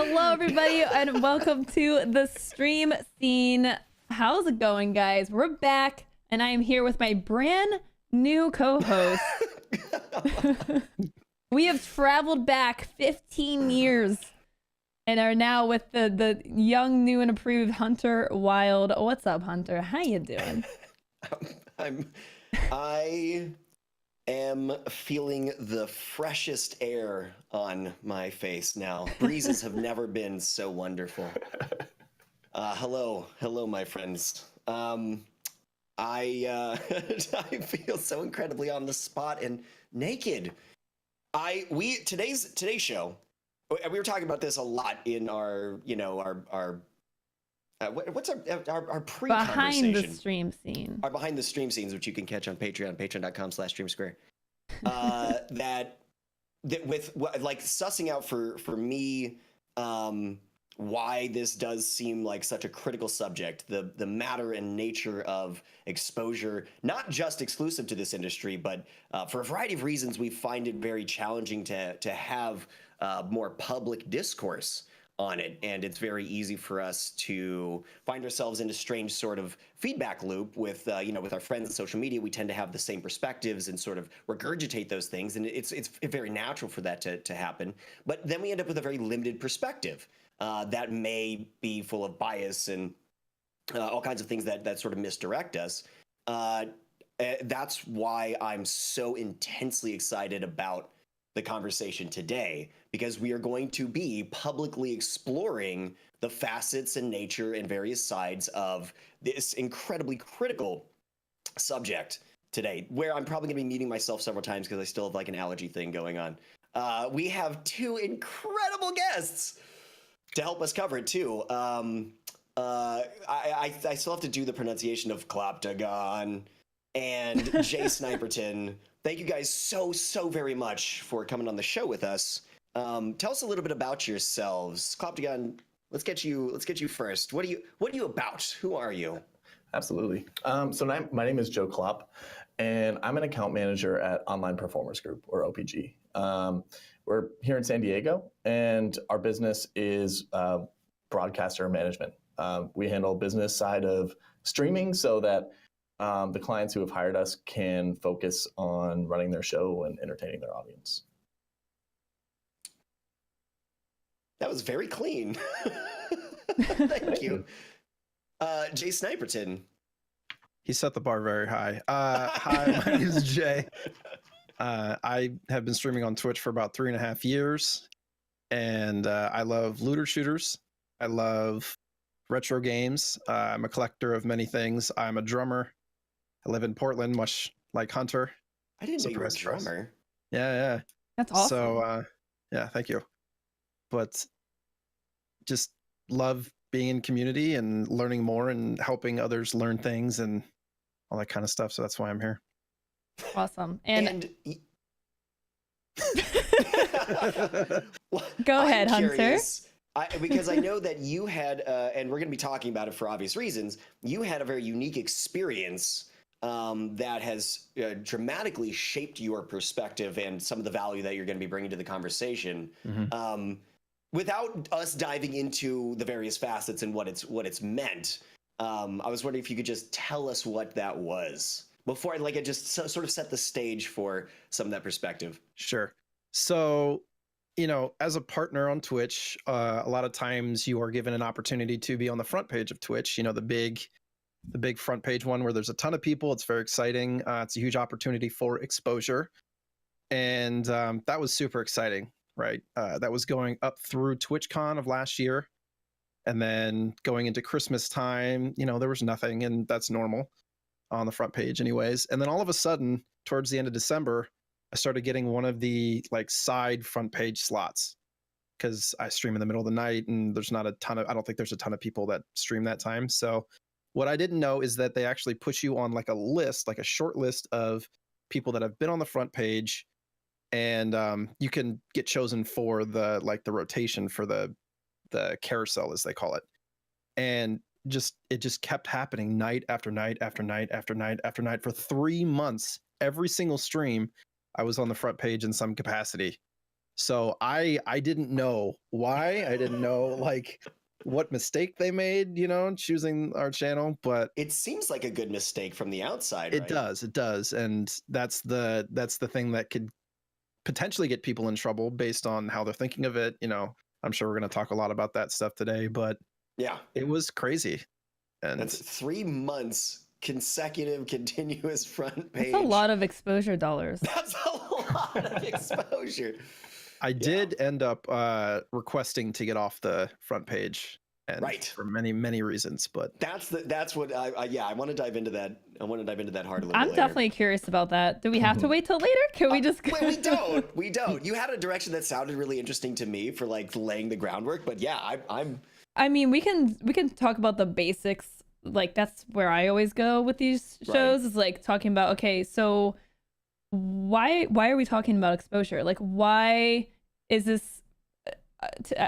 Hello, everybody, and welcome to the stream scene. How's it going, guys? We're back, and I am here with my brand new co-host. We have traveled back 15 years and are now with the young, new, and approved Hunter Wild. What's up, Hunter? How you doing? I am feeling the freshest air on my face now. Breezes have never been so wonderful. Hello, my friends. I I feel so incredibly on the spot and naked. Today's show. We were talking about this a lot in our what's our pre-conversation? Behind the stream scene. Our behind the stream scenes, which you can catch on Patreon, patreon.com/StreamerSquare. That with like sussing out for me, why this does seem like such a critical subject, the matter and nature of exposure, not just exclusive to this industry, but for a variety of reasons, we find it very challenging to have more public discourse on it, and it's very easy for us to find ourselves in a strange sort of feedback loop with with our friends on social media. We tend to have the same perspectives and sort of regurgitate those things, and it's very natural for that to happen. But then we end up with a very limited perspective that may be full of bias and all kinds of things that sort of misdirect us. That's why I'm so intensely excited about the conversation today, because we are going to be publicly exploring the facets and nature and various sides of this incredibly critical subject today, where I'm probably going to be muting myself several times because I still have like an allergy thing going on. We have two incredible guests to help us cover it too. I still have to do the pronunciation of Clopptagon and JSniperton. Thank you guys so very much for coming on the show with us. Tell us a little bit about yourselves. Clopptagon, let's get you first. What are you about? Who are you? Absolutely. So my name is Joe Klopp, and I'm an account manager at Online Performers Group, or OPG. We're here in San Diego, and our business is broadcaster management. We handle business side of streaming so that the clients who have hired us can focus on running their show and entertaining their audience. That was very clean. Thank you. JSniperton. He set the bar very high. Hi, my name is Jay. I have been streaming on Twitch for about 3.5 years, and I love looter shooters. I love retro games. I'm a collector of many things. I'm a drummer. I live in Portland, much like Hunter. I didn't know you were a drummer. Yeah. That's awesome. So, yeah, thank you. But just love being in community and learning more and helping others learn things and all that kind of stuff. So that's why I'm here. Awesome. Well, go ahead, I'm Hunter. Curious, because I know that you had, and we're going to be talking about it for obvious reasons, you had a very unique experience that has dramatically shaped your perspective and some of the value that you're going to be bringing to the conversation. Mm-hmm. Without us diving into the various facets and what it's meant, I was wondering if you could just tell us what that was before I just sort of set the stage for some of that perspective. Sure. So, as a partner on Twitch, a lot of times you are given an opportunity to be on the front page of Twitch, the big front page one where there's a ton of people. It's very exciting. It's a huge opportunity for exposure. And that was super exciting, right? That was going up through TwitchCon of last year. And then going into Christmas time, there was nothing, and that's normal on the front page anyways. And then all of a sudden, towards the end of December, I started getting one of the side front page slots because I stream in the middle of the night and I don't think there's a ton of people that stream that time. So what I didn't know is that they actually put you on a list, a short list of people that have been on the front page, and you can get chosen for the rotation for the carousel, as they call it. And it just kept happening night after night after night after night after night for 3 months. Every single stream, I was on the front page in some capacity. So I didn't know why. I didn't know like what mistake they made, choosing our channel, but It seems like a good mistake from the outside, it right? does. And that's the thing that could potentially get people in trouble based on how they're thinking of it. I'm sure we're going to talk a lot about that stuff today, but Yeah. it was crazy. And That's 3 months consecutive continuous front page. That's a lot of exposure dollars. That's a lot of exposure. I did end up requesting to get off the front page, and Right. for many reasons. But that's what I want to dive into that. I want to dive into that hard a little I'm bit later. definitely curious about that. Do we have to wait till later? Can we just? Wait, we don't. You had a direction that sounded really interesting to me for like laying the groundwork, but yeah, I'm. I mean, we can talk about the basics. Like that's where I always go with these shows. Is like talking about, okay, so why are we talking about exposure? Like, why is this?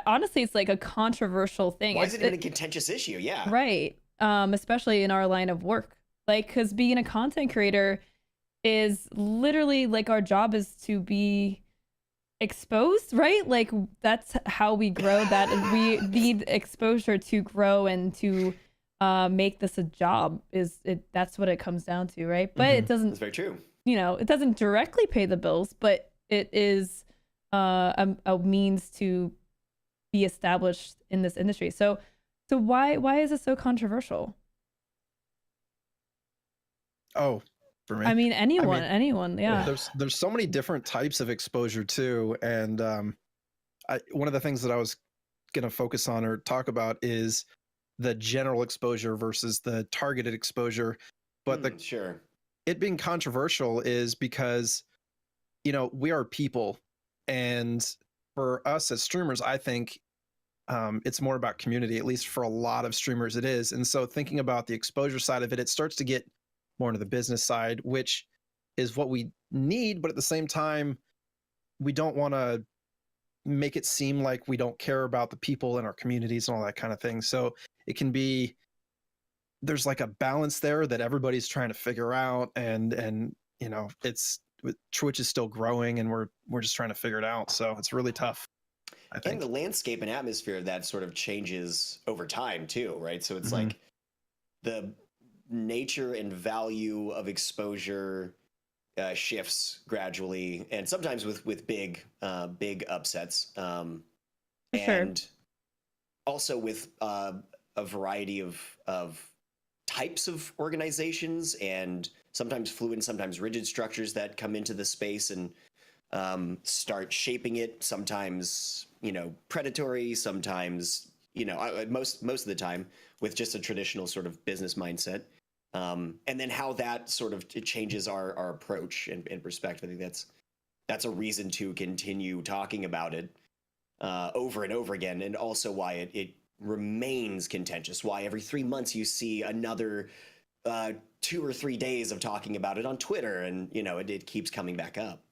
Honestly, it's like a controversial thing. Why is it even a contentious issue? Yeah. Right. Especially in our line of work. Like, because being a content creator is literally like our job is to be exposed, right? Like that's how we grow. That we need exposure to grow and to make this a job. That's what it comes down to, right? But it doesn't. That's very true. It doesn't directly pay the bills, but it is a means to be established in this industry. So why is it so controversial? Oh, for me, I mean, anyone, yeah. There's so many different types of exposure too, and one of the things that I was gonna focus on or talk about is the general exposure versus the targeted exposure. But sure, it being controversial is because we are people, and for us as streamers, I think it's more about community. At least for a lot of streamers, it is. And so thinking about the exposure side of it, it starts to get more into the business side, which is what we need. But at the same time, we don't want to make it seem like we don't care about the people in our communities and all that kind of thing. So it can be, there's like a balance there that everybody's trying to figure out. And it's, Twitch is still growing and we're just trying to figure it out. So it's really tough, I think. And the landscape and atmosphere of that sort of changes over time too, right? So it's like the nature and value of exposure shifts gradually, and sometimes with big upsets, and also with a variety of types of organizations, and sometimes fluid, sometimes rigid structures that come into the space and start shaping it. Sometimes predatory, sometimes most of the time with just a traditional sort of business mindset. And then how that sort of changes our approach and perspective. I think that's a reason to continue talking about it over and over again, and also why it remains contentious. Why every 3 months you see another 2 or 3 days of talking about it on Twitter, and it keeps coming back up.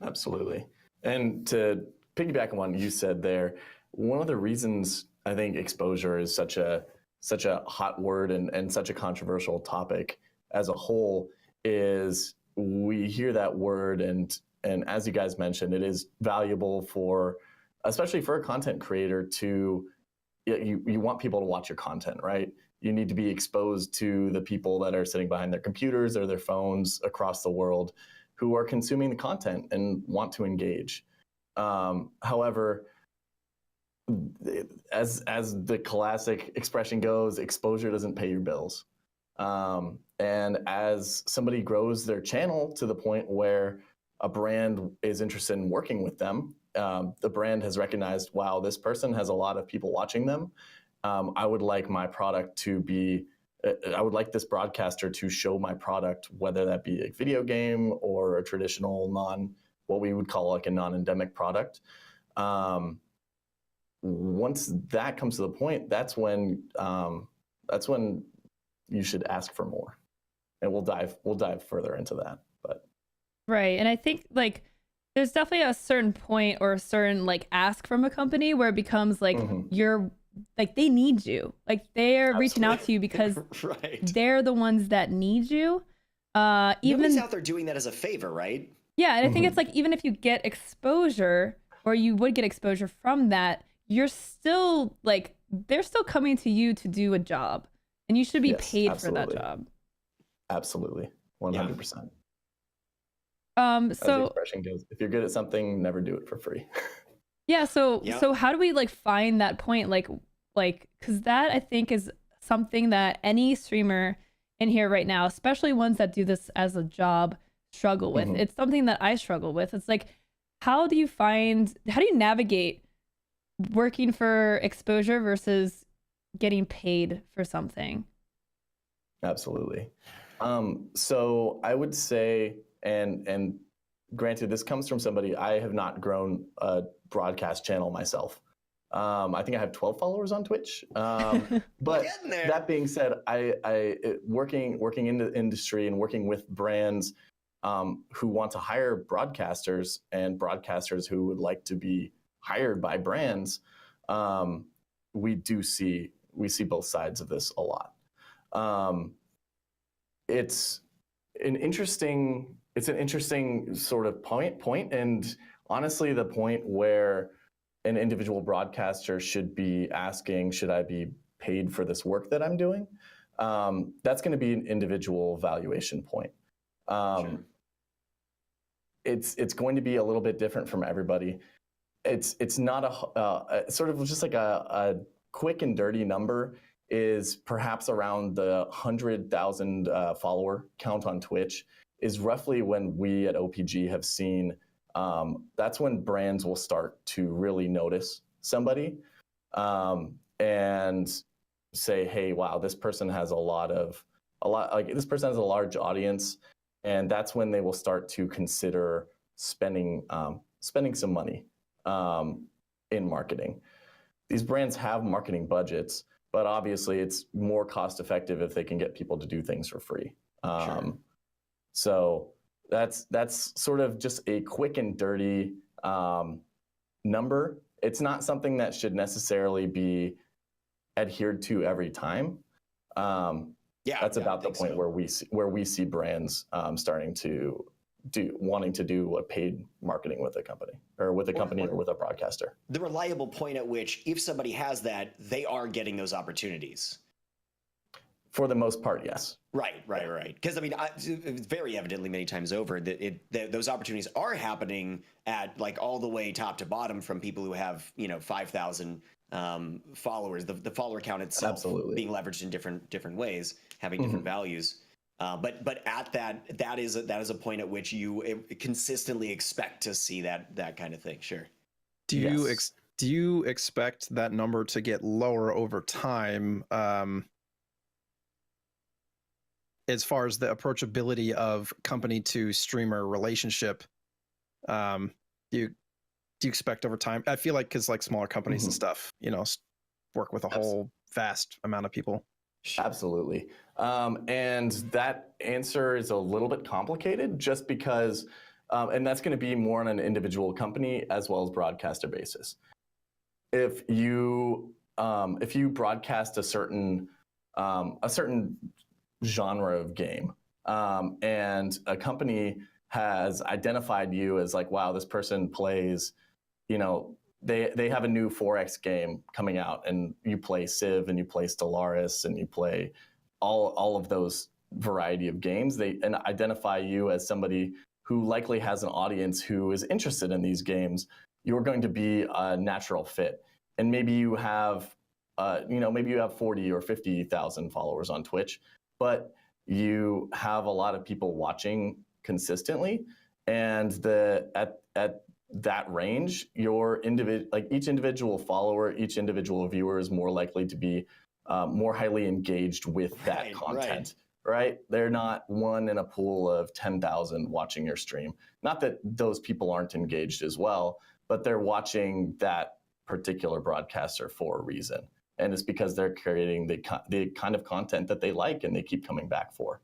Absolutely. And to piggyback on what you said there, one of the reasons I think exposure is such a hot word and such a controversial topic as a whole is we hear that word, and as you guys mentioned, it is valuable especially for a content creator to, you want people to watch your content, right? You need to be exposed to the people that are sitting behind their computers or their phones across the world who are consuming the content and want to engage. However, as the classic expression goes, exposure doesn't pay your bills. And as somebody grows their channel to the point where a brand is interested in working with them, the brand has recognized, wow, this person has a lot of people watching them. I would like my product to be, I would like this broadcaster to show my product, whether that be a video game or a traditional what we would call like a non-endemic product. Once that comes to the point, that's when you should ask for more, and we'll dive further into that. But right, and I think like there's definitely a certain point or a certain like ask from a company where it becomes like you're like they need you, like they're reaching out to you because right. They're the ones that need you. Nobody's out there doing that as a favor, right? Yeah, and I think it's like even if you get exposure, or you would get exposure from that, you're still like, they're still coming to you to do a job, and you should be Yes, paid absolutely. for that job. Absolutely. 100%. As the So expression goes, if you're good at something, never do it for free. yeah, so Yeah. so how do we like find that point? Like because that I think is something that any streamer in here right now, especially ones that do this as a job, struggle with. Mhm. It's something that I struggle with. It's like, how do you navigate working for exposure versus getting paid for something? Absolutely. So I would say, and granted, this comes from somebody, I have not grown a broadcast channel myself. I think I have 12 followers on Twitch. But Getting there. that being said, working in the industry and working with brands who want to hire broadcasters and broadcasters who would like to be hired by brands, we see both sides of this a lot. It's an interesting sort of point, and honestly, the point where an individual broadcaster should be asking, should I be paid for this work that I'm doing? That's going to be an individual valuation point. Sure. It's going to be a little bit different from everybody. It's not a sort of just like a quick and dirty number is perhaps around the 100,000 follower count on Twitch is roughly when we at OPG have seen that's when brands will start to really notice somebody and say, hey, wow, this person has this person has a large audience, and that's when they will start to consider spending some money in marketing. These brands have marketing budgets, but obviously it's more cost effective if they can get people to do things for free. Sure. So that's sort of just a quick and dirty number. It's not something that should necessarily be adhered to every time. That's about the point where we see brands starting to wanting to do a paid marketing with a company or with a broadcaster. The reliable point at which, if somebody has that, they are getting those opportunities. For the most part, yes. Right. Because I mean, it's very evidently many times over that those opportunities are happening at like all the way top to bottom from people who have 5,000 followers. The follower count itself Absolutely. being leveraged in different ways, having different values. But at that is a point at which you consistently expect to see that kind of thing. Sure. Do you expect that number to get lower over time? As far as the approachability of company to streamer relationship, do you expect over time? I feel like because like smaller companies and stuff, work with a whole vast amount of people. Absolutely. And that answer is a little bit complicated just because, and that's going to be more on an individual company as well as broadcaster basis. If you broadcast a certain genre of game, and a company has identified you as like, wow, this person plays, they have a new 4X game coming out, and you play Civ and you play Stellaris and you play all of those variety of games. They identify you as somebody who likely has an audience who is interested in these games. You're going to be a natural fit, and maybe you have 40 or 50,000 followers on Twitch, but you have a lot of people watching consistently, and at that range, each individual follower, each individual viewer is more likely to be more highly engaged with that content. Right? They're not one in a pool of 10,000 watching your stream. Not that those people aren't engaged as well, but they're watching that particular broadcaster for a reason. And it's because they're creating the kind of content that they like and they keep coming back for.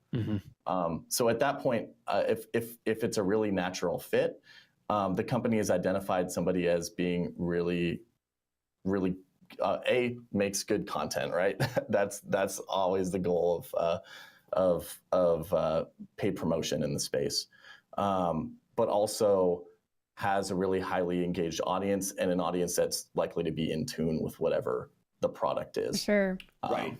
So at that point, if it's a really natural fit, the company has identified somebody as being really, really makes good content, right? That's always the goal of paid promotion in the space, but also has a really highly engaged audience and an audience that's likely to be in tune with whatever the product is. Sure. Right.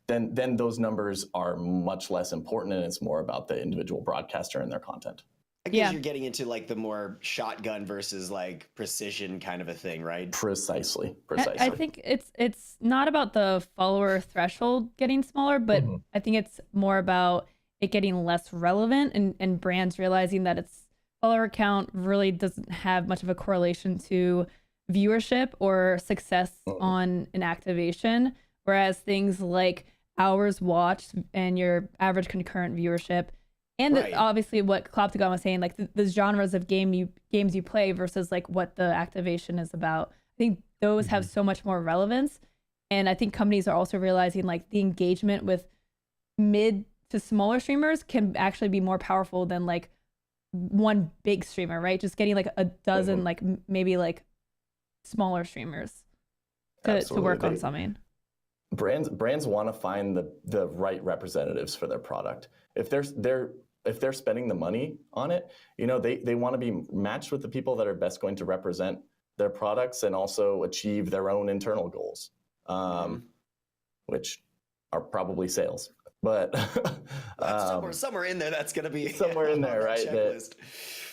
Then those numbers are much less important, and it's more about the individual broadcaster and their content. I guess Yeah. you're getting into like the more shotgun versus like precision kind of a thing, right? Precisely. I think it's not about the follower threshold getting smaller, but I think it's more about it getting less relevant and brands realizing that its follower count really doesn't have much of a correlation to viewership or success on an activation. Whereas things like hours watched and your average concurrent viewership, and obviously what Clopptagon was saying, like the genres of games you play versus like what the activation is about. I think those have so much more relevance. And I think companies are also realizing like the engagement with mid to smaller streamers can actually be more powerful than like one big streamer, right? Just getting like a dozen, like maybe like smaller streamers to work on something. Brands want to find the right representatives for their product. If they're spending the money on it, they want to be matched with the people that are best going to represent their products and also achieve their own internal goals, which are probably sales. But somewhere in there, that's going to be somewhere in there, right? Checklist.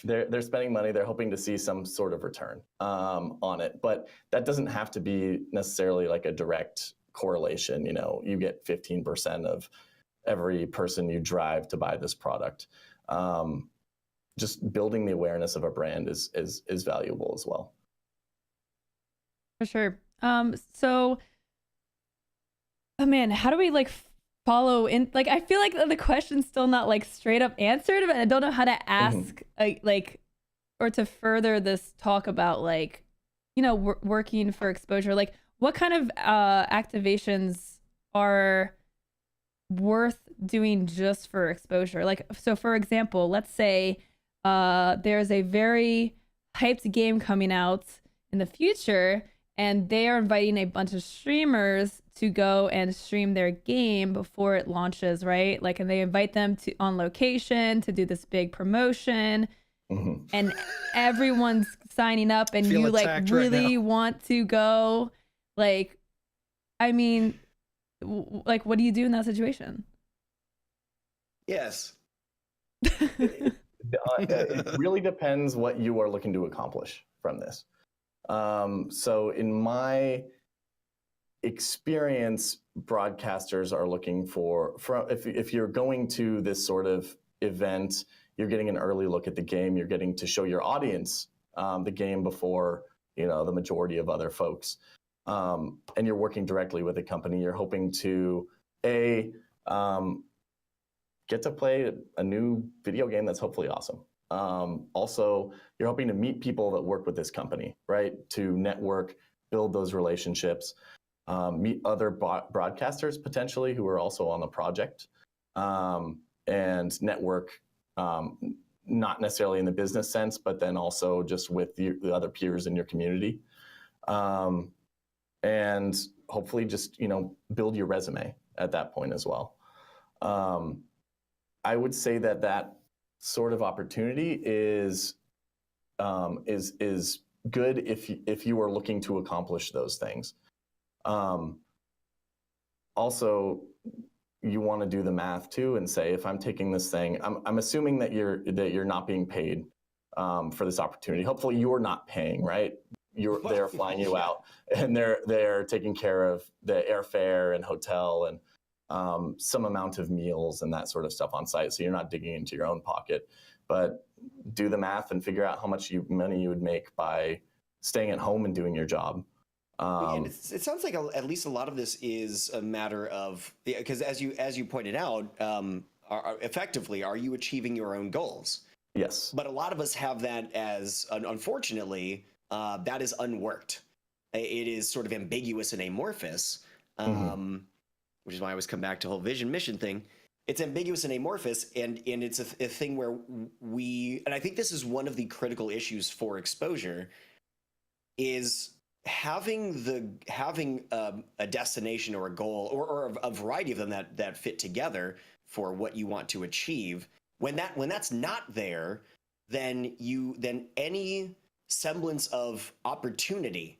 They're spending money. They're hoping to see some sort of return on it, but that doesn't have to be necessarily like a direct correlation. You get 15% of every person you drive to buy this product. Just building the awareness of a brand is valuable as well. For sure. So, oh man, how do we like follow in? Like, I feel like the question's still not like straight up answered, but I don't know how to ask like, or to further this talk about like, working for exposure. Like, what kind of activations are worth doing just for exposure? Like, so for example, let's say there's a very hyped game coming out in the future, and they are inviting a bunch of streamers to go and stream their game before it launches, right? Like, and they invite them to on location to do this big promotion, and everyone's signing up, and you like really want to go. Like, I mean, like, what do you do in that situation? Yes. It really depends what you are looking to accomplish from this. So in my experience, broadcasters are looking for if you're going to this sort of event, you're getting an early look at the game, you're getting to show your audience the game before the majority of other folks. And you're working directly with a company, you're hoping to get to play a new video game that's hopefully awesome. Also, you're hoping to meet people that work with this company, right? To network, build those relationships, meet other broadcasters potentially who are also on the project, and network, not necessarily in the business sense, but then also just with the other peers in your community. And hopefully just, build your resume at that point as well. I would say that sort of opportunity is good if you are looking to accomplish those things. Also, you want to do the math too and say, if I'm taking this thing, I'm assuming that you're not being paid for this opportunity. Hopefully, you're not paying, right? They're flying you out, and they're taking care of the airfare and hotel and some amount of meals and that sort of stuff on site. So you're not digging into your own pocket, but do the math and figure out how much money you would make by staying at home and doing your job. And it sounds like at least a lot of this is a matter of, because as you pointed out, effectively, are you achieving your own goals? Yes. But a lot of us have that as, unfortunately, that is unworked. It is sort of ambiguous and amorphous, which is why I always come back to the whole vision mission thing. It's ambiguous and amorphous, and it's a thing where and I think this is one of the critical issues for exposure, is having a destination or a goal or a variety of them that fit together for what you want to achieve. When that's not there, then any semblance of opportunity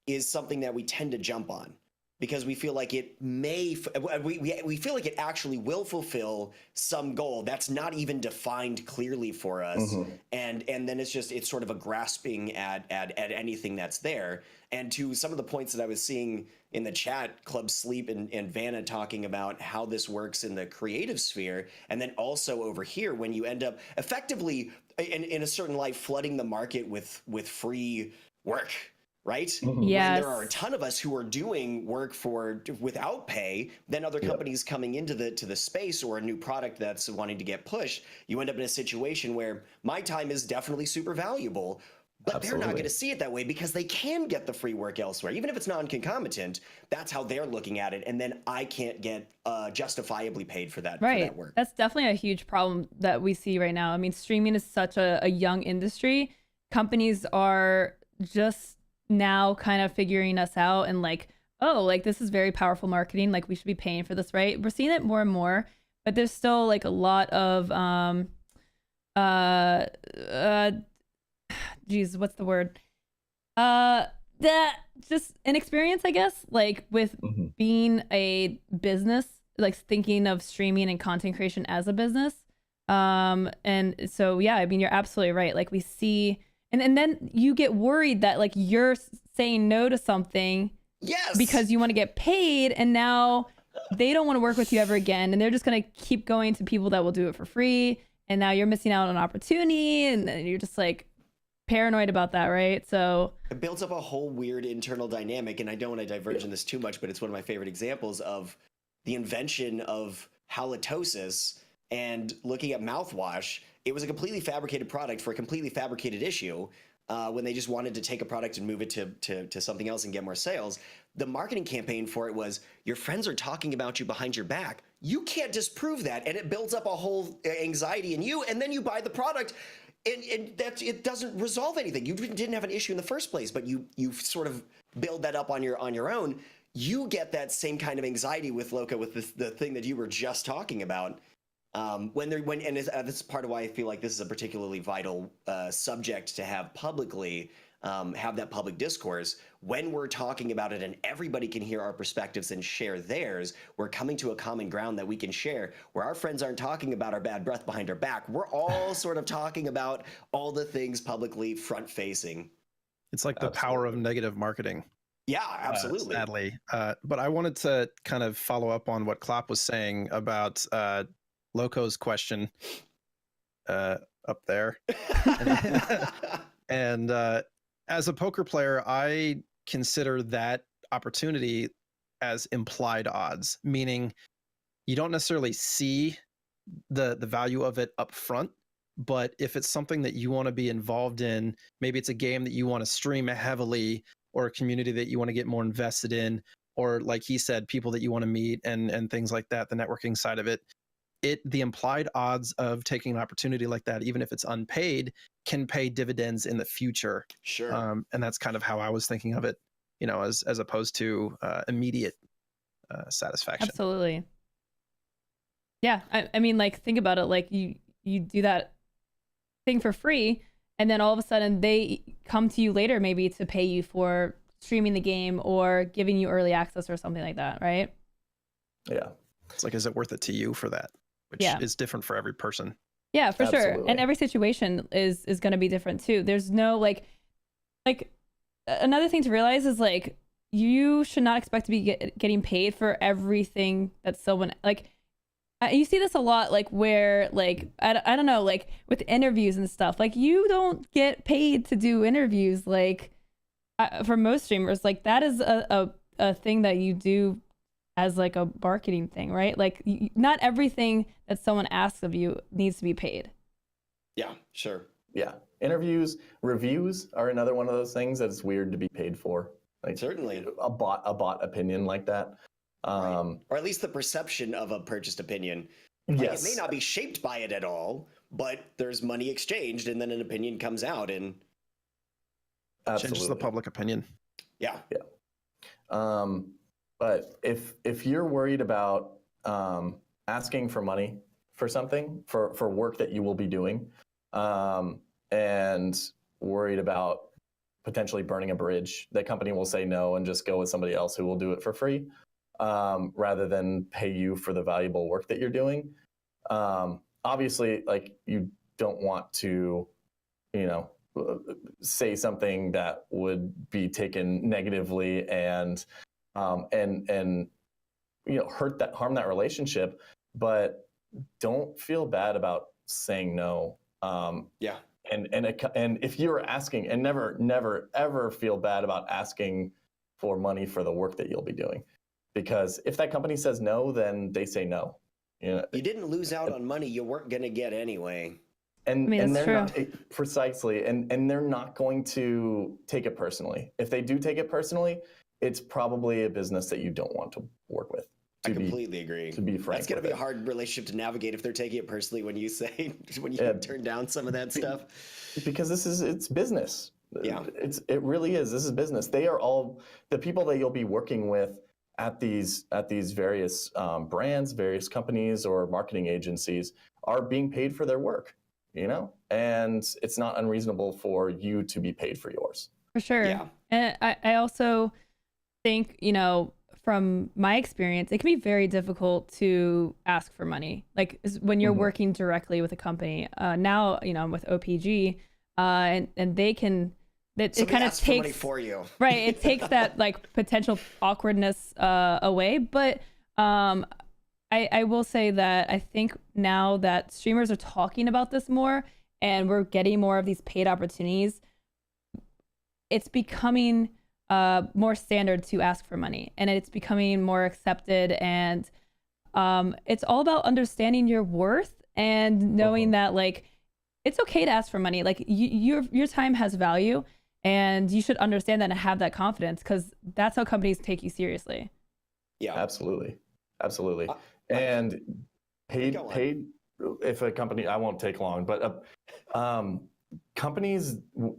is something that we tend to jump on, because we feel like it may we feel like it actually will fulfill some goal that's not even defined clearly for us. And then it's sort of a grasping at anything that's there. And to some of the points that I was seeing in the chat, Club Sleep and Vanna talking about how this works in the creative sphere, and then also over here when you end up effectively in a certain light flooding the market with free work, right? When there are a ton of us who are doing work without pay, then other companies coming into the space, or a new product that's wanting to get pushed, you end up in a situation where my time is definitely super valuable, but they're not going to see it that way because they can get the free work elsewhere. Even if it's non-concomitant, that's how they're looking at it, and then I can't get justifiably paid for that, for that work. That's definitely a huge problem that we see right now. I mean, streaming is such a young industry. Companies are just now kind of figuring us out and like, oh, like this is very powerful marketing, like we should be paying for this, right? We're seeing it more and more, but there's still like a lot of geez, what's the word, that just inexperience, I guess, like with being a business, like thinking of streaming and content creation as a business. And so yeah, I mean, you're absolutely right. Like we see, and then you get worried that like you're saying no to something because you want to get paid, and now they don't want to work with you ever again, and they're just going to keep going to people that will do it for free, and now you're missing out on opportunity, and then you're just like paranoid about that, right? So it builds up a whole weird internal dynamic, and I don't want to diverge in this too much, but it's one of my favorite examples of the invention of halitosis and looking at mouthwash. It was a completely fabricated product for a completely fabricated issue. When they just wanted to take a product and move it to something else and get more sales. The marketing campaign for it was, your friends are talking about you behind your back. You can't disprove that. And it builds up a whole anxiety in you. And then you buy the product, and it doesn't resolve anything. You didn't have an issue in the first place, but you sort of build that up on your own. You get that same kind of anxiety with Loka, with the thing that you were just talking about. This is part of why I feel like this is a particularly vital subject to have publicly, have that public discourse. When we're talking about it and everybody can hear our perspectives and share theirs, we're coming to a common ground that we can share, where our friends aren't talking about our bad breath behind our back. We're all sort of talking about all the things publicly, front facing. It's like the power of negative marketing. Yeah, absolutely. Sadly. But I wanted to kind of follow up on what Klopp was saying about Loco's question up there. And as a poker player, I consider that opportunity as implied odds, meaning you don't necessarily see the value of it up front, but if it's something that you want to be involved in, maybe it's a game that you want to stream heavily, or a community that you want to get more invested in, or like he said, people that you want to meet and things like that, the networking side of it, the implied odds of taking an opportunity like that, even if it's unpaid, can pay dividends in the future. Sure. And that's kind of how I was thinking of it, you know, as opposed to immediate satisfaction. Absolutely. Yeah. I mean, like, think about it. Like you do that thing for free, and then all of a sudden they come to you later, maybe to pay you for streaming the game or giving you early access or something like that. Right. Yeah. It's like, is it worth it to you for that? Which is different for every person. Yeah, for Absolutely. sure. And every situation is going to be different too. There's no like another thing to realize is like, you should not expect to be getting paid for everything that someone like. You see this a lot, like where like I don't know, like with interviews and stuff. Like you don't get paid to do interviews. Like for most streamers, like that is a thing that you do as like a marketing thing, right? Like not everything that someone asks of you needs to be paid. Yeah, sure. Yeah. Interviews, reviews are another one of those things that it's weird to be paid for. Like Certainly. a bot opinion like that. Right. Or at least the perception of a purchased opinion. Like, Yes. it may not be shaped by it at all, but there's money exchanged, and then an opinion comes out, and Absolutely. Changes the public opinion. yeah. But if you're worried about asking for money for something, for work that you will be doing, and worried about potentially burning a bridge, that company will say no and just go with somebody else who will do it for free, rather than pay you for the valuable work that you're doing. Obviously, like, you don't want to, say something that would be taken negatively and harm that relationship, but don't feel bad about saying no. Yeah. And if you're asking, and never ever feel bad about asking for money for the work that you'll be doing, because if that company says no, then they say no. You didn't lose out on money you weren't going to get anyway. And that's they're true. not, precisely, and they're not going to take it personally. If they do take it personally, it's probably a business that you don't want to work with. I completely agree. To be frank, that's going to be a hard relationship to navigate if they're taking it personally when you turn down some of that stuff. Because it's business. Yeah, it really is. This is business. They are all the people that you'll be working with at these various brands, various companies, or marketing agencies are being paid for their work. And it's not unreasonable for you to be paid for yours. For sure. Yeah. And I also think, from my experience, it can be very difficult to ask for money. Like when you're working directly with a company. Now, I'm with OPG, and they can. It kind of takes money for you. Right. It takes that like potential awkwardness away. But I will say that I think now that streamers are talking about this more and we're getting more of these paid opportunities, it's becoming more standard to ask for money, and it's becoming more accepted. And it's all about understanding your worth and knowing that like it's okay to ask for money. Like your time has value, and you should understand that and have that confidence, because that's how companies take you seriously. Yeah, absolutely. And paid. If a company, I won't take long, but companies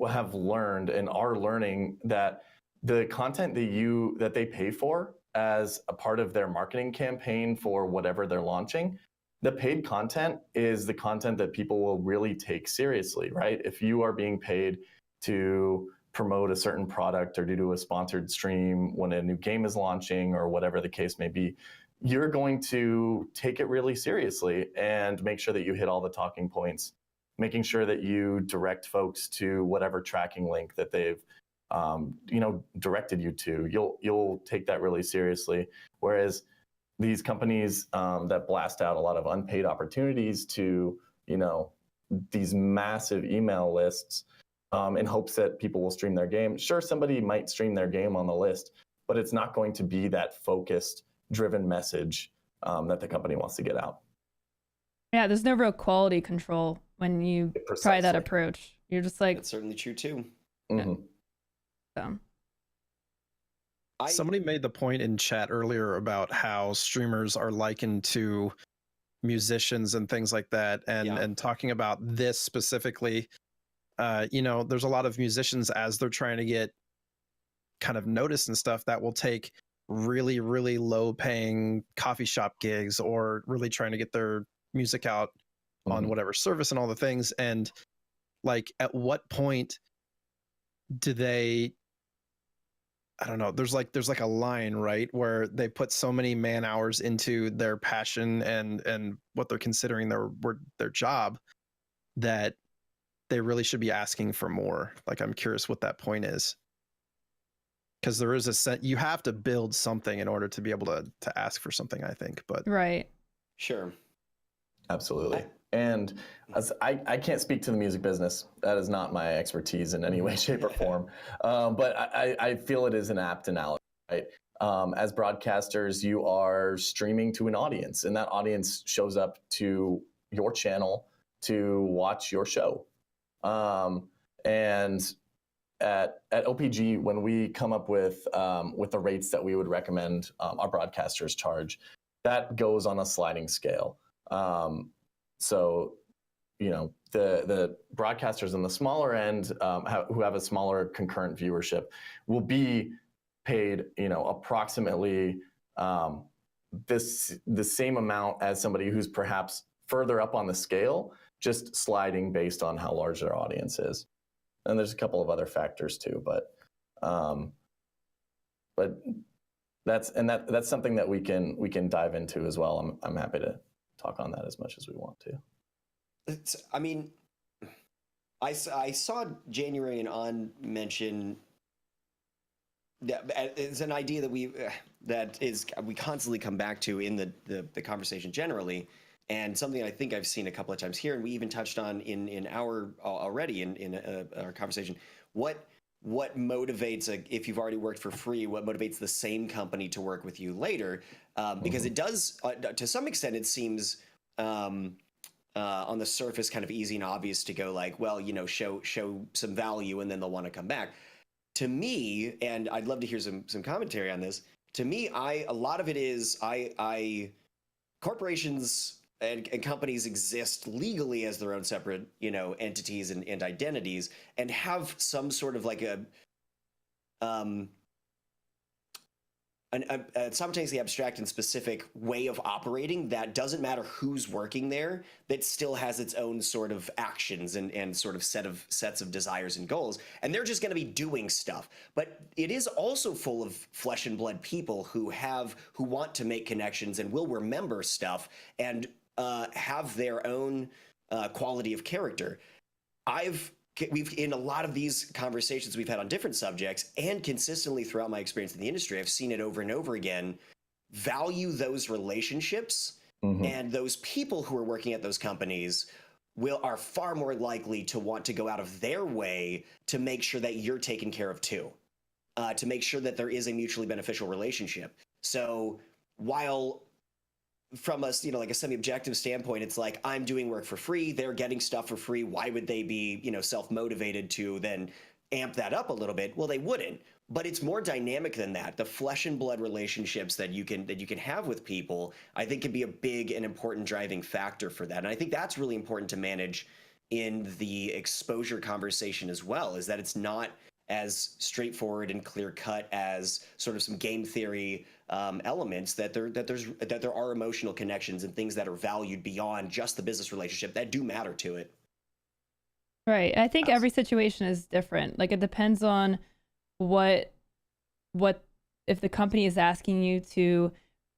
have learned and are learning that the content that they pay for as a part of their marketing campaign for whatever they're launching, the paid content is the content that people will really take seriously, right? If you are being paid to promote a certain product or to do a sponsored stream when a new game is launching or whatever the case may be, you're going to take it really seriously and make sure that you hit all the talking points, making sure that you direct folks to whatever tracking link that they've directed you to. You'll take that really seriously. Whereas these companies that blast out a lot of unpaid opportunities to these massive email lists in hopes that people will stream their game. Sure, somebody might stream their game on the list, but it's not going to be that focused, driven message that the company wants to get out. Yeah, there's no real quality control when you try that approach. You're just like, that's certainly true too. Mm-hmm. So. Somebody made the point in chat earlier about how streamers are likened to musicians and things like that, and talking about this specifically. There's a lot of musicians, as they're trying to get kind of noticed and stuff, that will take really, really low paying coffee shop gigs, or really trying to get their music out on whatever service and all the things. And like, at what point do they, I don't know, there's like a line, right, where they put so many man hours into their passion and what they're considering their job, that they really should be asking for more. Like, I'm curious what that point is, because there is you have to build something in order to be able to ask for something, I think. But right, sure, absolutely. And I can't speak to the music business. That is not my expertise in any way, shape, or form. But I feel it is an apt analogy, right? As broadcasters, you are streaming to an audience, and that audience shows up to your channel to watch your show. And at OPG, when we come up with the rates that we would recommend our broadcasters charge, that goes on a sliding scale. So, the broadcasters on the smaller end, who have a smaller concurrent viewership, will be paid, approximately the same amount as somebody who's perhaps further up on the scale just sliding based on how large their audience is. And there's a couple of other factors too, but that's something that we can dive into as well. I'm happy to talk on that as much as we want to. I mean, I saw January and On mention that it's an idea that we constantly come back to in the conversation generally, and something I think I've seen a couple of times here, and we even touched on in our already in our conversation. What motivates if you've already worked for free? What motivates the same company to work with you later? Because it does, to some extent, it seems on the surface kind of easy and obvious to go like, well, show some value, and then they'll want to come back. To me, and I'd love to hear some commentary on this. To me, a lot of it is corporations and companies exist legally as their own separate, entities and identities, and have some sort of like a simultaneously abstract and specific way of operating that doesn't matter who's working there, that still has its own sort of actions and sort of sets of desires and goals, and they're just going to be doing stuff. But it is also full of flesh and blood people who want to make connections and will remember stuff and have their own quality of character. We've in a lot of these conversations we've had on different subjects, and consistently throughout my experience in the industry, I've seen it over and over again. Value those relationships, and those people who are working at those companies are far more likely to want to go out of their way to make sure that you're taken care of too, to make sure that there is a mutually beneficial relationship. So while from a like a semi-objective standpoint, it's like, I'm doing work for free, they're getting stuff for free, why would they be self-motivated to then amp that up a little bit? Well, they wouldn't. But it's more dynamic than that. The flesh and blood relationships that you can have with people, I think, can be a big and important driving factor for that. And I think that's really important to manage in the exposure conversation as well, is that it's not as straightforward and clear cut as sort of some game theory elements, that there are emotional connections and things that are valued beyond just the business relationship that do matter to it. Right. I think every situation is different. Like, it depends on what if the company is asking you to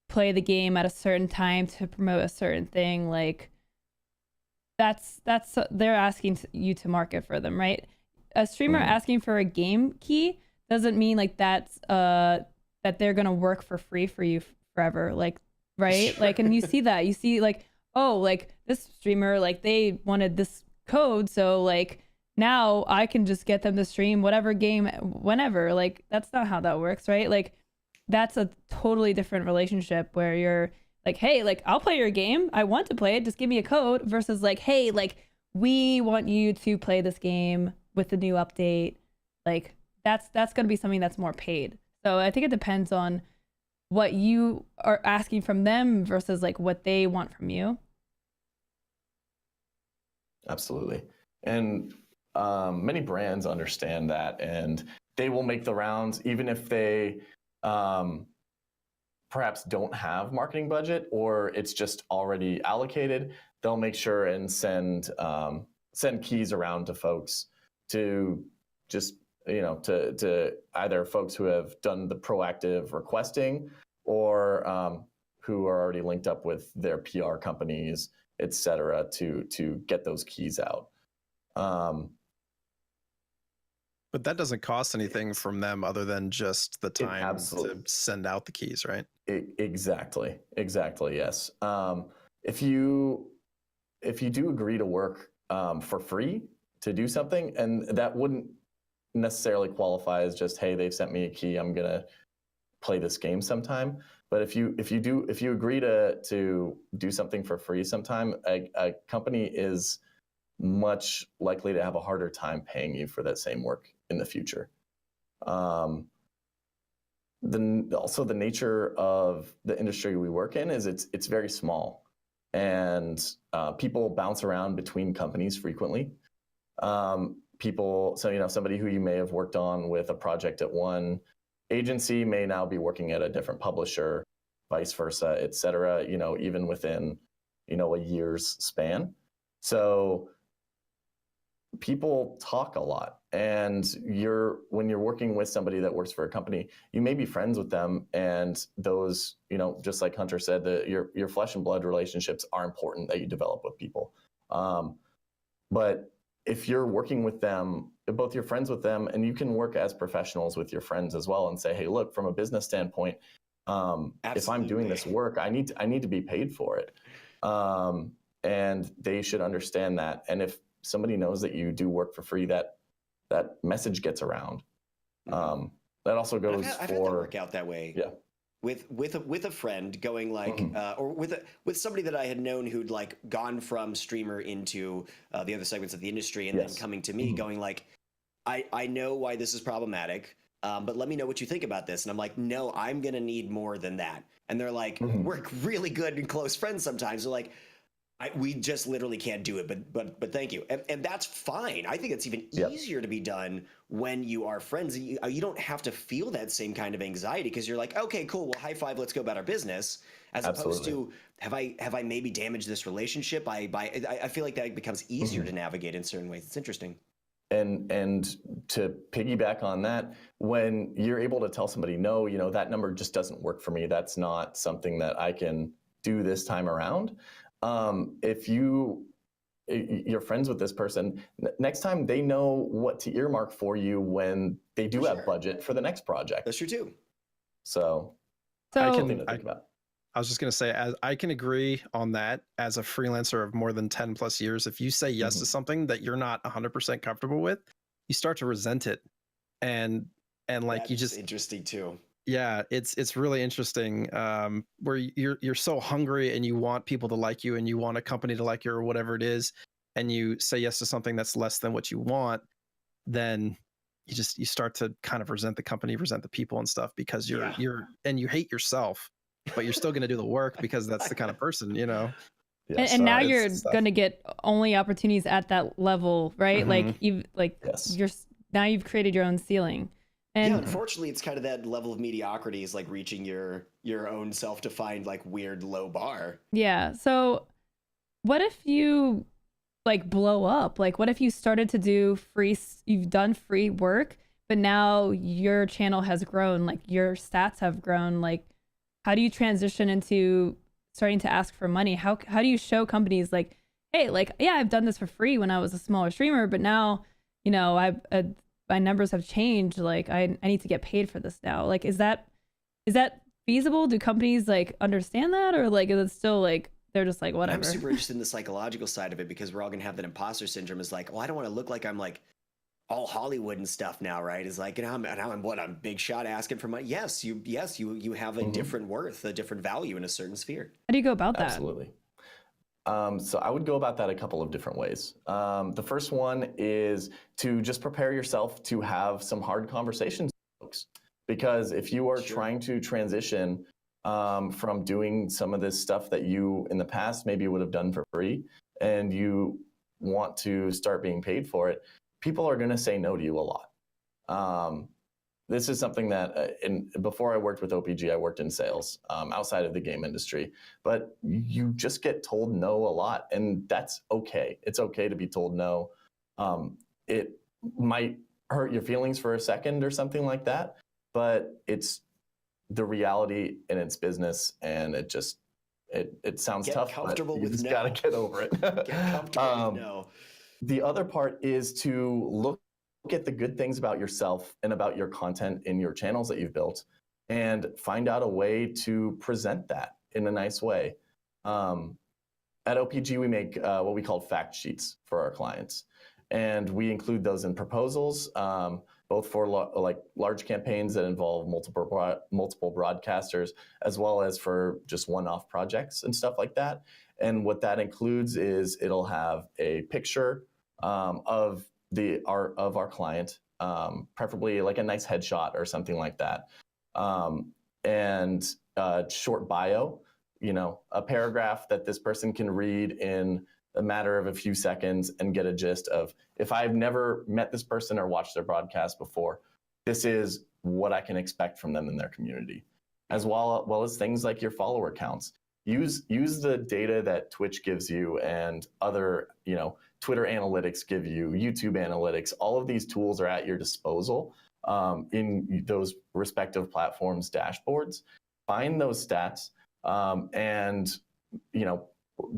play the game at a certain time to promote a certain thing, like that's they're asking you to market for them, right? A streamer asking for a game key doesn't mean like that's that they're gonna work for free for you forever, like, right? Sure. Like, and you see like, oh, like this streamer, like they wanted this code, so like now I can just get them to stream whatever game whenever. Like, that's not how that works, right? Like, that's a totally different relationship where you're like, hey, like I'll play your game, I want to play it, just give me a code, versus like, hey, like we want you to play this game with the new update. Like, that's going to be something that's more paid. So I think it depends on what you are asking from them versus like what they want from you. Absolutely. And many brands understand that, and they will make the rounds even if they perhaps don't have marketing budget, or it's just already allocated. They'll make sure and send keys around to folks, to just to either folks who have done the proactive requesting, or who are already linked up with their PR companies, etc., to get those keys out. But that doesn't cost anything from them other than just the time to send out the keys, right? Exactly. Yes. If you do agree to work for free to do something, and that wouldn't necessarily qualify as just, hey, they've sent me a key, I'm gonna play this game sometime. But if you agree to do something for free sometime, a company is much likely to have a harder time paying you for that same work in the future. Also, the nature of the industry we work in is it's very small, and people bounce around between companies frequently. Somebody who you may have worked on with a project at one agency may now be working at a different publisher, vice versa, etc. Even within a year's span. So people talk a lot, and when you're working with somebody that works for a company, you may be friends with them, and those, just like Hunter said, your flesh and blood relationships are important that you develop with people. But if you're working with them, both you're friends with them, and you can work as professionals with your friends as well, and say, hey, look, from a business standpoint, if I'm doing this work, I need to be paid for it. And they should understand that. And if somebody knows that you do work for free, that message gets around. That also goes I've had that work out that way. Yeah. With a friend going like, or with somebody that I had known who'd like gone from streamer into the other segments of the industry, and then coming to me going like, I know why this is problematic, but let me know what you think about this. And I'm like, no, I'm gonna need more than that. And they're like, we're really good and close friends sometimes. They're like, we just literally can't do it, but thank you. And that's fine. I think it's even easier to be done when you are friends. You don't have to feel that same kind of anxiety, because you're like, okay, cool, well, high five, let's go about our business. As opposed to, have I maybe damaged this relationship? I feel like that becomes easier to navigate in certain ways. It's interesting. And to piggyback on that, when you're able to tell somebody, no, that number just doesn't work for me, that's not something that I can do this time around. If you're friends with this person, next time they know what to earmark for you when they do have budget for the next project. That's true too. So I was just going to say, I can agree on that. As a freelancer of more than 10 plus years, if you say yes to something that you're not 100% comfortable with, you start to resent it. And like, that's you just interesting too. Yeah, it's really interesting, where you're so hungry and you want people to like you and you want a company to like you or whatever it is, and you say yes to something that's less than what you want, then you start to kind of resent the company, resent the people and stuff, because you hate yourself, but you're still going to do the work because that's the kind of person, Yeah, and now you're going to get only opportunities at that level, right? Like now you've created your own ceiling. And unfortunately, it's kind of that level of mediocrity is like reaching your own self-defined like weird low bar. Yeah. So what if you like blow up? Like what if you started to do you've done free work, but now your channel has grown, like your stats have grown. Like how do you transition into starting to ask for money? How do you show companies like, hey, like, yeah, I've done this for free when I was a smaller streamer, but now, my numbers have changed. Like I need to get paid for this now. Like, is that feasible? Do companies like understand that, or like is it still like they're just like whatever? I'm super interested in the psychological side of it, because we're all gonna have that imposter syndrome. Is like, well, I don't want to look like I'm like all Hollywood and stuff now, right? Is like, I'm big shot asking for money. Yes, you have a different worth, a different value in a certain sphere. How do you go about that? Absolutely. So I would go about that a couple of different ways. The first one is to just prepare yourself to have some hard conversations with folks. Because if you are trying to transition from doing some of this stuff that you in the past maybe would have done for free, and you want to start being paid for it, people are going to say no to you a lot. This is something that before I worked with OPG, I worked in sales outside of the game industry, but you just get told no a lot, and that's okay. It's okay to be told no. It might hurt your feelings for a second or something like that, but it's the reality in its business, and it sounds tough, but you just gotta get over it. Get comfortable with no. The other part is to look at the good things about yourself and about your content in your channels that you've built, and find out a way to present that in a nice way. At OPG, we make what we call fact sheets for our clients, and we include those in proposals, both for large campaigns that involve multiple broadcasters, as well as for just one-off projects and stuff like that. And what that includes is it'll have a picture of the art of our client, preferably like a nice headshot or something like that, and a short bio, a paragraph that this person can read in a matter of a few seconds and get a gist of, if I've never met this person or watched their broadcast before, this is what I can expect from them in their community, as well as things like your follower counts. use the data that Twitch gives you and other, Twitter analytics give you, YouTube analytics. All of these tools are at your disposal in those respective platforms' dashboards. Find those stats and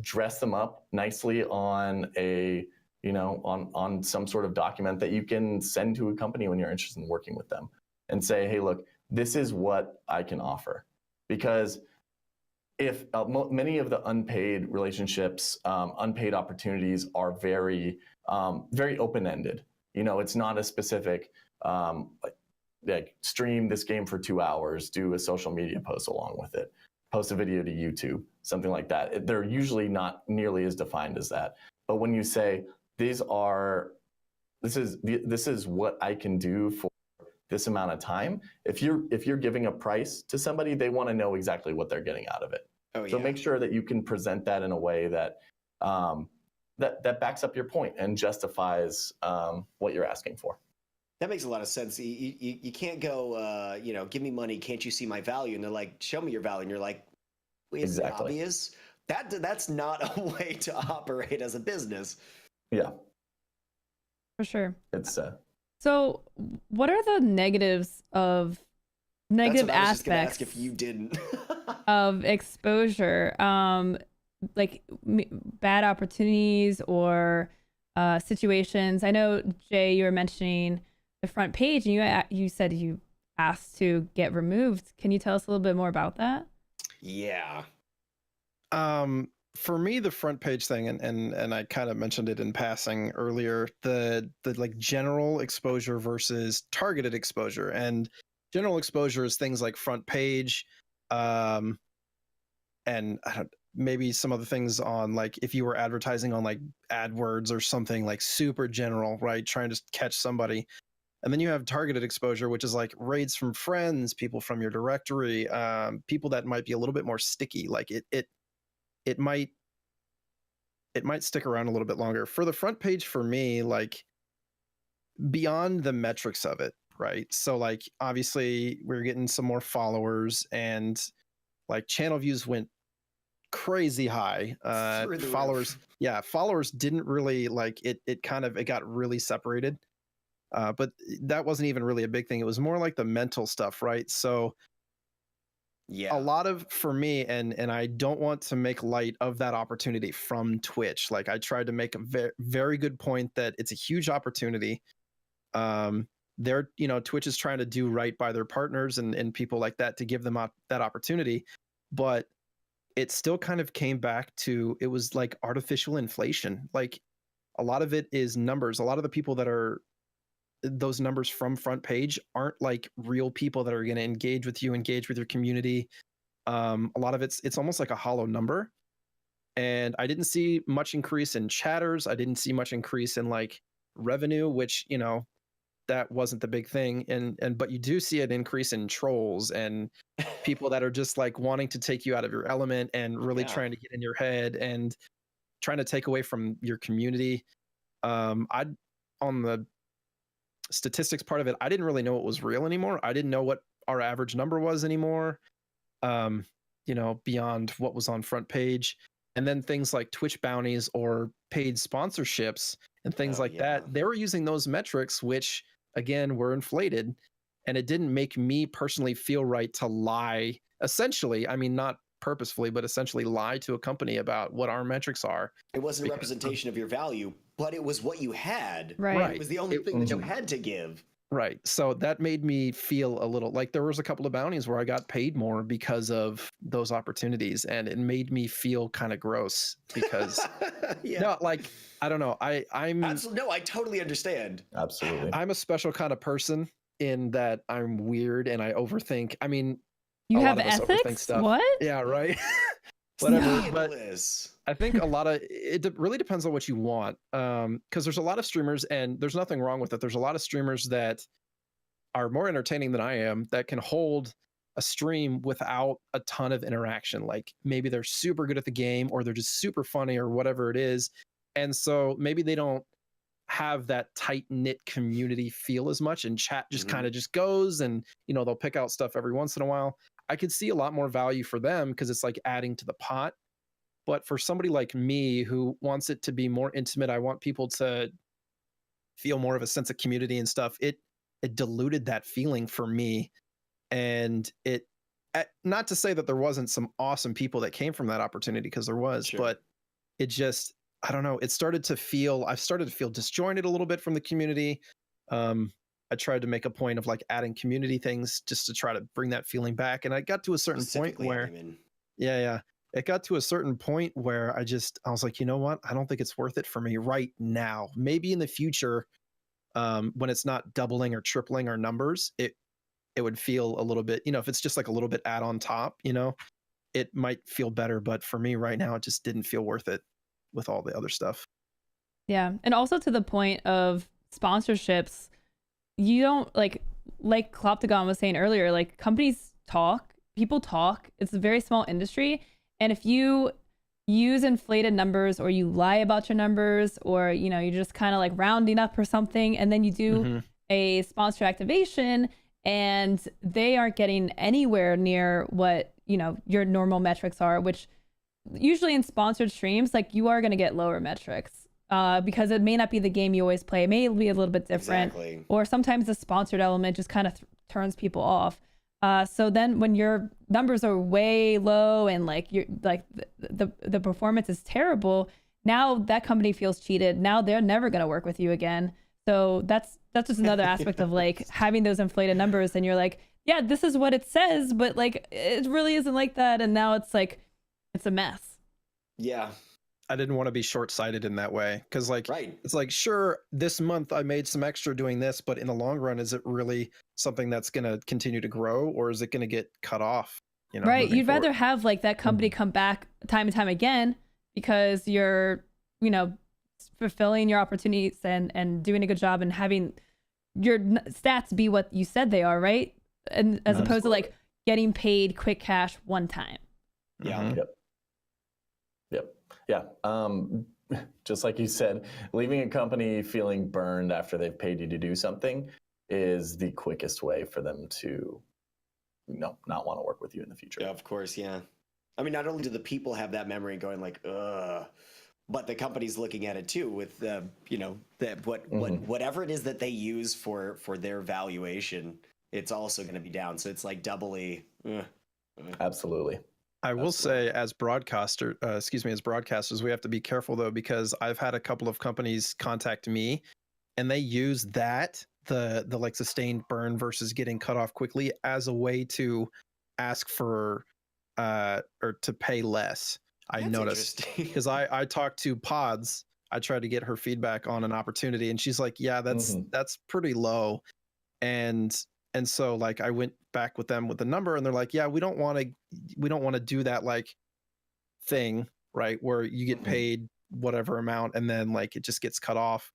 dress them up nicely on on some sort of document that you can send to a company when you're interested in working with them, and say, hey, look, this is what I can offer. Because if many of the unpaid relationships, unpaid opportunities are very, very open-ended. It's not a specific, like stream this game for 2 hours, do a social media post along with it, post a video to YouTube, something like that. They're usually not nearly as defined as that. But when you say, this is what I can do for this amount of time, if you're giving a price to somebody, they want to know exactly what they're getting out of it. So make sure that you can present that in a way that that backs up your point and justifies what you're asking for. That makes a lot of sense. You can't go, give me money, can't you see my value? And they're like, show me your value. And you're like, wait, is it obvious? That's not a way to operate as a business. Yeah. For sure. It's So what are the negatives of negative That's what I was just gonna aspects ask if you didn't. of exposure? Like bad opportunities or situations. I know, Jay, you were mentioning the front page, and you said you asked to get removed. Can you tell us a little bit more about that? Yeah. For me, the front page thing, and I kind of mentioned it in passing earlier, the like general exposure versus targeted exposure. And general exposure is things like front page, and maybe some other things on, like, if you were advertising on like AdWords or something like super general, right? Trying to catch somebody. And then you have targeted exposure, which is like raids from friends, people from your directory, people that might be a little bit more sticky. Like it might stick around a little bit longer. For the front page, for me, like, beyond the metrics of it, right? So like, obviously we're getting some more followers, and like channel views went crazy high. Followers, yeah, followers didn't really like it. It got really separated. But that wasn't even really a big thing. It was more like the mental stuff, right? So yeah, a lot of, for me, and I don't want to make light of that opportunity from Twitch. Like, I tried to make a very, very good point that it's a huge opportunity. Twitch is trying to do right by their partners and people like that to give them that opportunity. But it still kind of came back to, it was like artificial inflation. Like, a lot of it is numbers. A lot of the people that are those numbers from front page aren't like real people that are going to engage with you, engage with your community. A lot of it's almost like a hollow number. And I didn't see much increase in chatters. I didn't see much increase in like revenue, which, that wasn't the big thing. But you do see an increase in trolls and people that are just like wanting to take you out of your element and really trying to get in your head and trying to take away from your community. On the statistics part of it, I didn't really know what was real anymore. I didn't know what our average number was anymore, beyond what was on front page. And then things like Twitch bounties or paid sponsorships and things that, they were using those metrics, which again were inflated. And it didn't make me personally feel right to lie, essentially. I mean, not purposefully, but essentially lie to a company about what our metrics are. It wasn't a representation of your value, but it was what you had. Right. It was the only thing that you had to give. Right. So that made me feel a little like there was a couple of bounties where I got paid more because of those opportunities, and it made me feel kind of gross because no, like, I don't know. I'm no, I totally understand. Absolutely. I'm a special kind of person in that I'm weird and I overthink. I mean, you a have lot of us overthink ethics? stuff. What? Yeah, right. Whatever. But Scandalous. I think a lot of it really depends on what you want. Because there's a lot of streamers, and there's nothing wrong with it. There's a lot of streamers that are more entertaining than I am that can hold a stream without a ton of interaction. Like, maybe they're super good at the game, or they're just super funny, or whatever it is. And so maybe they don't have that tight knit community feel as much, and chat just kind of just goes, and they'll pick out stuff every once in a while. I could see a lot more value for them because it's like adding to the pot. But for somebody like me who wants it to be more intimate, I want people to feel more of a sense of community and stuff. It diluted that feeling for me, and not to say that there wasn't some awesome people that came from that opportunity, because there was, Sure. but it just, I don't know. I've started to feel disjointed a little bit from the community. I tried to make a point of like adding community things just to try to bring that feeling back, and I got to a certain point Specifically where, Hyman. yeah. It got to a certain point where I was like, you know what? I don't think it's worth it for me right now. Maybe in the future, when it's not doubling or tripling our numbers, it would feel a little bit, if it's just like a little bit add on top, it might feel better. But for me right now, it just didn't feel worth it with all the other stuff. Yeah. And also to the point of sponsorships, you don't like Clopptagon was saying earlier, like companies talk, people talk. It's a very small industry. And if you use inflated numbers or you lie about your numbers, or, you're just kind of like rounding up or something, and then you do a sponsor activation and they aren't getting anywhere near what, your normal metrics are, which usually in sponsored streams, like you are going to get lower metrics because it may not be the game you always play. It may be a little bit different. Exactly. Or sometimes the sponsored element just kind of turns people off. So then when your numbers are way low and like you're like the performance is terrible, now that company feels cheated. Now they're never going to work with you again. So that's just another aspect of like having those inflated numbers, and you're like, yeah, this is what it says, but like it really isn't like that. And now it's like, it's a mess. Yeah. I didn't want to be short-sighted in that way, because like, right. It's like, sure, this month I made some extra doing this, but in the long run, is it really something that's going to continue to grow, or is it going to get cut off? Right. You'd rather have like that company come back time and time again because you're, fulfilling your opportunities and doing a good job and having your stats be what you said they are, right? And as opposed to like getting paid quick cash one time. Yeah. Yep. Yeah. Just like you said, leaving a company feeling burned after they've paid you to do something is the quickest way for them to not want to work with you in the future. Yeah, of course. Yeah. I mean, not only do the people have that memory going like, ugh, but the company's looking at it too with whatever it is that they use for their valuation, it's also going to be down. So it's like doubly. Absolutely. I will say, as broadcasters, we have to be careful though, because I've had a couple of companies contact me, and they use the like sustained burn versus getting cut off quickly as a way to ask for or to pay less. I noticed, because I talked to Pods. I tried to get her feedback on an opportunity, and she's like, yeah, that's pretty low. And so like I went back with them with the number, and they're like, yeah, we don't want to do that like thing, right, where you get paid whatever amount and then like it just gets cut off.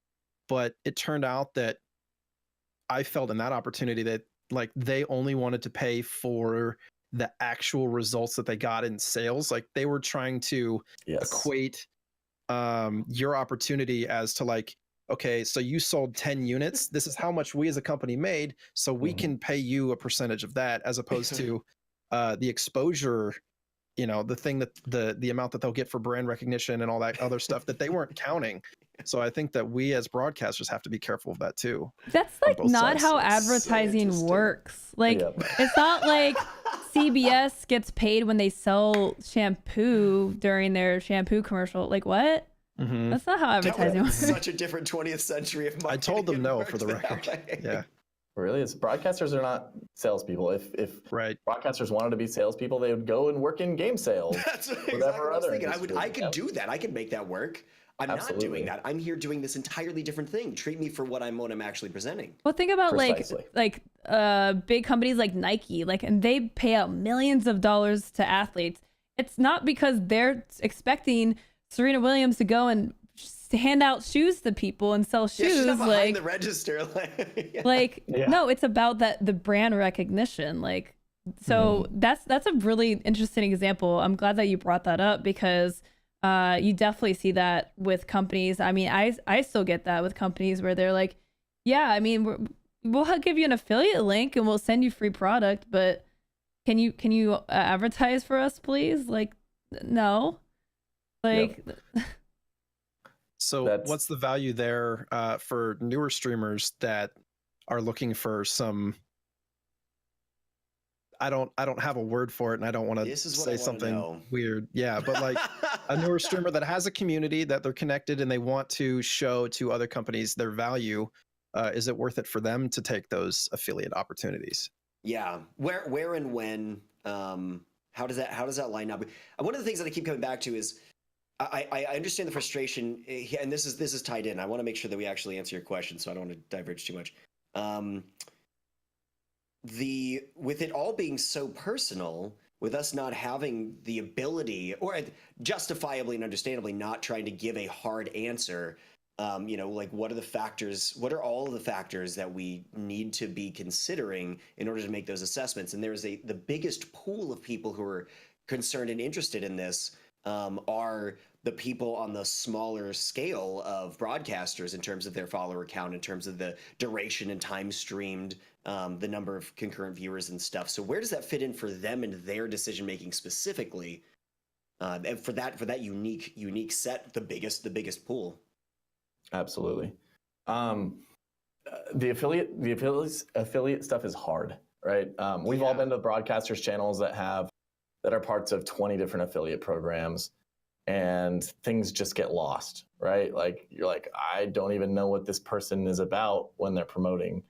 But it turned out that I felt in that opportunity that like they only wanted to pay for the actual results that they got in sales. Like they were trying to equate your opportunity as to like, okay, so you sold 10 units. This is how much we as a company made. So we can pay you a percentage of that, as opposed to the exposure, the thing that the amount that they'll get for brand recognition and all that other stuff that they weren't counting. So I think that we as broadcasters have to be careful of that too. That's like not how advertising works. Like it's not like CBS gets paid when they sell shampoo during their shampoo commercial. Like what? That's not how advertising works. Such a different 20th century of marketing. I told them no, for the record. Yeah. Really, broadcasters are not salespeople. If broadcasters wanted to be salespeople, they would go and work in game sales. That's exactly what I was thinking. I could do that. I could make that work. I'm not doing that. I'm here doing this entirely different thing. Treat me for what I'm actually presenting. Well, think about like big companies like Nike, and they pay out millions of dollars to athletes. It's not because they're expecting Serena Williams to go and hand out shoes to people and sell shoes. She's not behind the register. No, it's about the brand recognition. So that's a really interesting example. I'm glad that you brought that up, because you definitely see that with companies. I mean, I still get that with companies where they're like, yeah, I mean, we'll give you an affiliate link and we'll send you free product, but can you advertise for us, please? Like, no, like. Yep. So what's the value there for newer streamers that are looking for some? I don't have a word for it, and I don't want to say something weird. Yeah, but like a newer streamer that has a community that they're connected and they want to show to other companies their value. Is it worth it for them to take those affiliate opportunities? Yeah, where and when? How does that line up? One of the things that I keep coming back to is I understand the frustration, and this is tied in. I want to make sure that we actually answer your question, so I don't want to diverge too much. With it all being so personal, with us not having the ability, or justifiably and understandably not trying to give a hard answer, like what are all of the factors that we need to be considering in order to make those assessments? And there's the biggest pool of people who are concerned and interested in this are the people on the smaller scale of broadcasters in terms of their follower count, in terms of the duration and time streamed, the number of concurrent viewers and stuff. So where does that fit in for them and their decision making specifically? And for that unique set, the biggest pool. Absolutely. The affiliate stuff is hard, right? We've all been to broadcasters channels that are parts of 20 different affiliate programs, and things just get lost, right? Like you're like, I don't even know what this person is about when they're promoting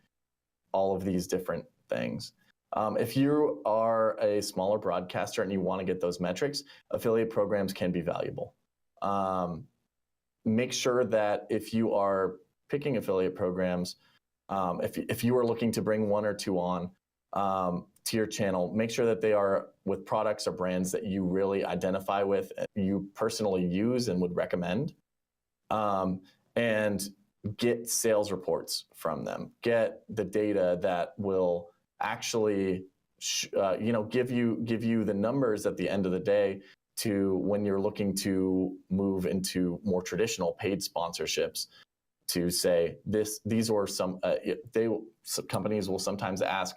all of these different things. If you are a smaller broadcaster and you want to get those metrics, affiliate programs can be valuable. Make sure that if you are picking affiliate programs, if you are looking to bring one or two on to your channel, make sure that they are with products or brands that you really identify with, you personally use and would recommend, and get sales reports from them. Get the data that will actually, give you the numbers at the end of the day to when you're looking to move into more traditional paid sponsorships. To say these are some companies will sometimes ask,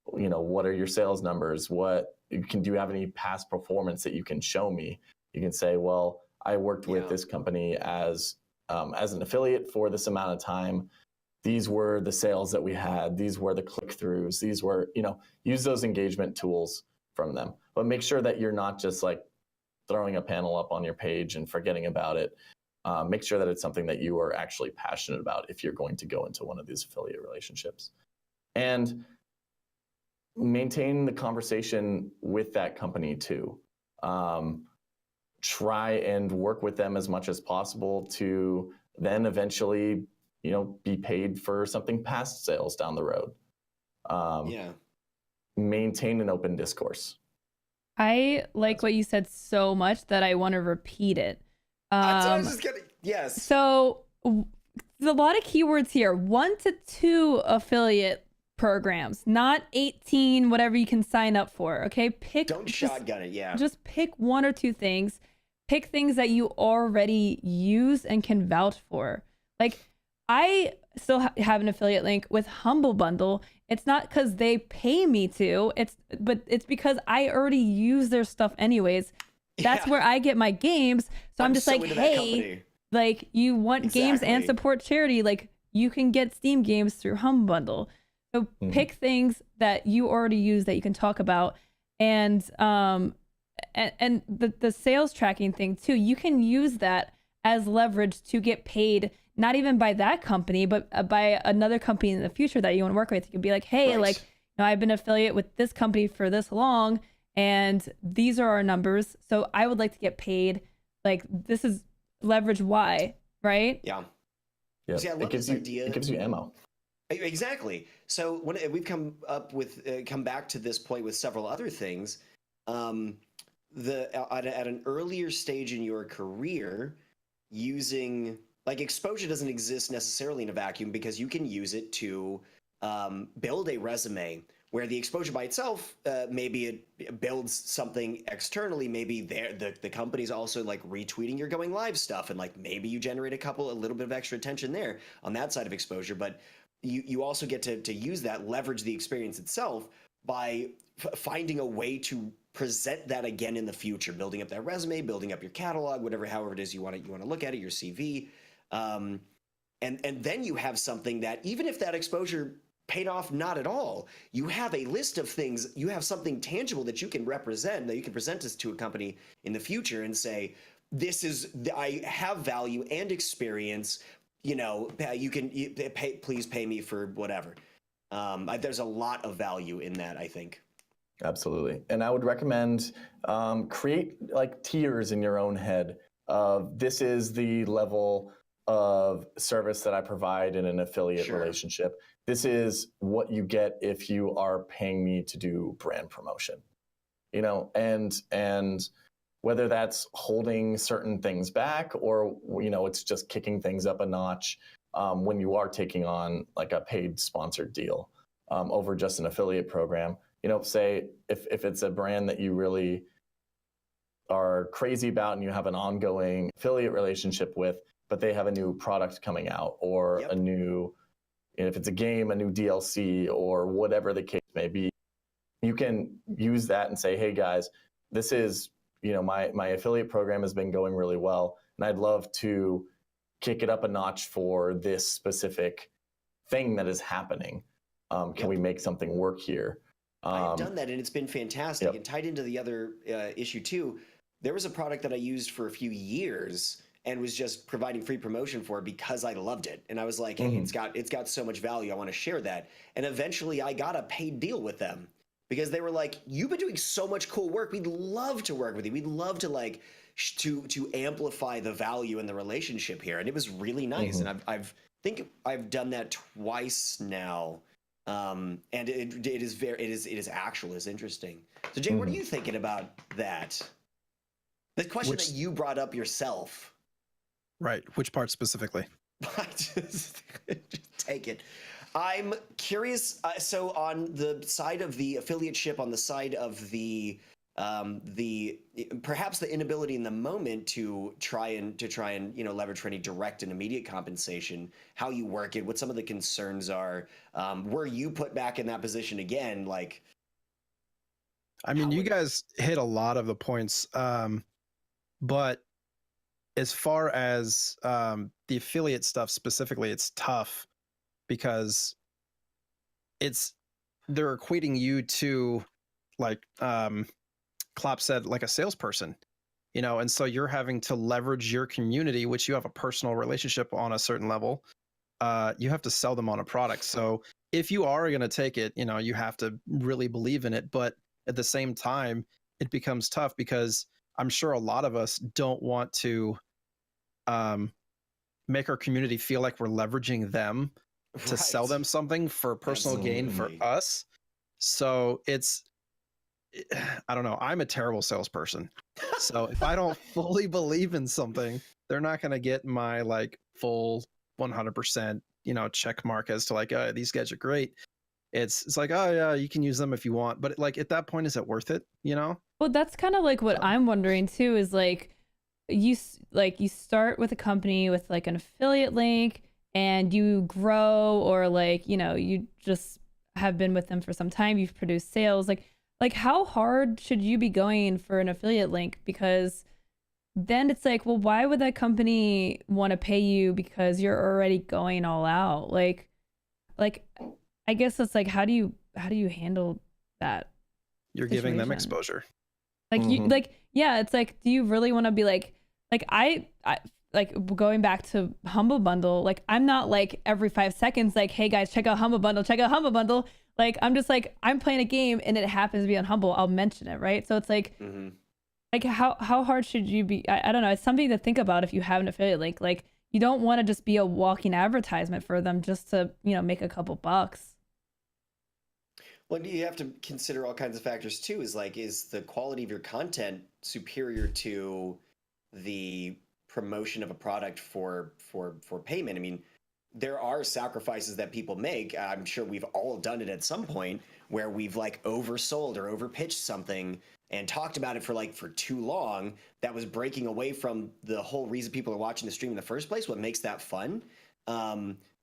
what are your sales numbers? Do you have any past performance that you can show me? You can say, well, I worked with this company as an affiliate for this amount of time. These were the sales that we had. These were the click-throughs. These were, use those engagement tools from them. But make sure that you're not just like throwing a panel up on your page and forgetting about it. Make sure that it's something that you are actually passionate about if you're going to go into one of these affiliate relationships. And maintain the conversation with that company too. Try and work with them as much as possible to then eventually, be paid for something past sales down the road. Maintain an open discourse. I like what you said so much that I want to repeat it. I was just kidding. Yes. So there's a lot of keywords here. 1 to 2 affiliate programs, not 18, whatever you can sign up for. Okay. Don't shotgun it. Yeah. Just pick 1 or 2 things. Pick things that you already use and can vouch for. Like I still have an affiliate link with Humble Bundle. It's not because they pay me to, but it's because I already use their stuff anyways. That's where I get my games. So I'm just like, hey, like you want games and support charity, like you can get Steam games through Humble Bundle. So pick things that you already use that you can talk about. And the sales tracking thing too, you can use that as leverage to get paid, not even by that company, but by another company in the future that you want to work with. You can be like, hey, like, I've been affiliate with this company for this long, and these are our numbers. So I would like to get paid. Like, this is leverage Y, right? Yeah. See, I love this idea. It gives you ammo. Exactly. So when we've come back to this point with several other things, at an earlier stage in your career, using like exposure doesn't exist necessarily in a vacuum, because you can use it to build a resume where the exposure by itself, maybe it builds something externally. Maybe the company's also like retweeting your going live stuff, and like maybe you generate a little bit of extra attention there on that side of exposure. But you also get to use that, leverage the experience itself by finding a way to present that again in the future, building up that resume, building up your catalog, whatever, however it is you want to look at it, your CV. And then you have something that, even if that exposure paid off not at all, you have a list of things, you have something tangible that you can represent, that you can present this to a company in the future and say, I have value and experience, please pay me for whatever. There's a lot of value in that, I think. Absolutely. And I would recommend create like tiers in your own head of this is the level of service that I provide in an affiliate relationship. This is what you get if you are paying me to do brand promotion, and whether that's holding certain things back or, it's just kicking things up a notch when you are taking on like a paid sponsored deal over just an affiliate program. Say if it's a brand that you really are crazy about and you have an ongoing affiliate relationship with, but they have a new product coming out or a new, if it's a game, a new DLC or whatever the case may be, you can use that and say, hey guys, this is, my affiliate program has been going really well, and I'd love to kick it up a notch for this specific thing that is happening. Can we make something work here? I've done that, and it's been fantastic. And tied into the other issue too, there was a product that I used for a few years and was just providing free promotion for because I loved it. And I was like, hey, it's got so much value, I want to share that. And eventually I got a paid deal with them because they were like, you've been doing so much cool work. We'd love to work with you. We'd love to to amplify the value in the relationship here. And it was really nice. And think I've done that twice now. And it is actual, is interesting. So Jay, what are you thinking about that? The question that you brought up yourself. Right. Which part specifically? Just take it. I'm curious. So on the side of the affiliate ship, on the side of the perhaps the inability in the moment to try and leverage for any direct and immediate compensation, how you work it, what some of the concerns are, were you put back in that position again? Like, I mean, you guys hit a lot of the points, but as far as the affiliate stuff specifically, it's tough because they're equating you to like Klopp said, like a salesperson, and so you're having to leverage your community, which you have a personal relationship on a certain level. You have to sell them on a product. So if you are going to take it, you have to really believe in it. But at the same time, it becomes tough because I'm sure a lot of us don't want to make our community feel like we're leveraging them to sell them something for personal gain for us. So I don't know. I'm a terrible salesperson. So if I don't fully believe in something, they're not going to get my like full 100%, check mark as to like, oh, these guys are great. It's like, oh yeah, you can use them if you want. But like at that point, is it worth it? Well, that's kind of like what I'm wondering too, is like you start with a company with like an affiliate link and you grow, or like, you just have been with them for some time. You've produced sales. Like how hard should you be going for an affiliate link? Because then it's like, well, why would that company want to pay you because you're already going all out? Like I guess it's like, how do you handle that? You're giving them exposure. Like it's like, do you really want to be like I like going back to Humble Bundle, like I'm not like every 5 seconds like, hey guys, check out Humble Bundle. Like, I'm just like, I'm playing a game and it happens to be on Humble, I'll mention it, right? So it's like, like how hard should you be? I don't know. It's something to think about if you have an affiliate link. Like, you don't want to just be a walking advertisement for them just to, make a couple bucks. Well, you have to consider all kinds of factors too. Is the quality of your content superior to the promotion of a product for payment? I mean, there are sacrifices that people make. I'm sure we've all done it at some point where we've like oversold or overpitched something and talked about it for too long. That was breaking away from the whole reason people are watching the stream in the first place. What makes that fun?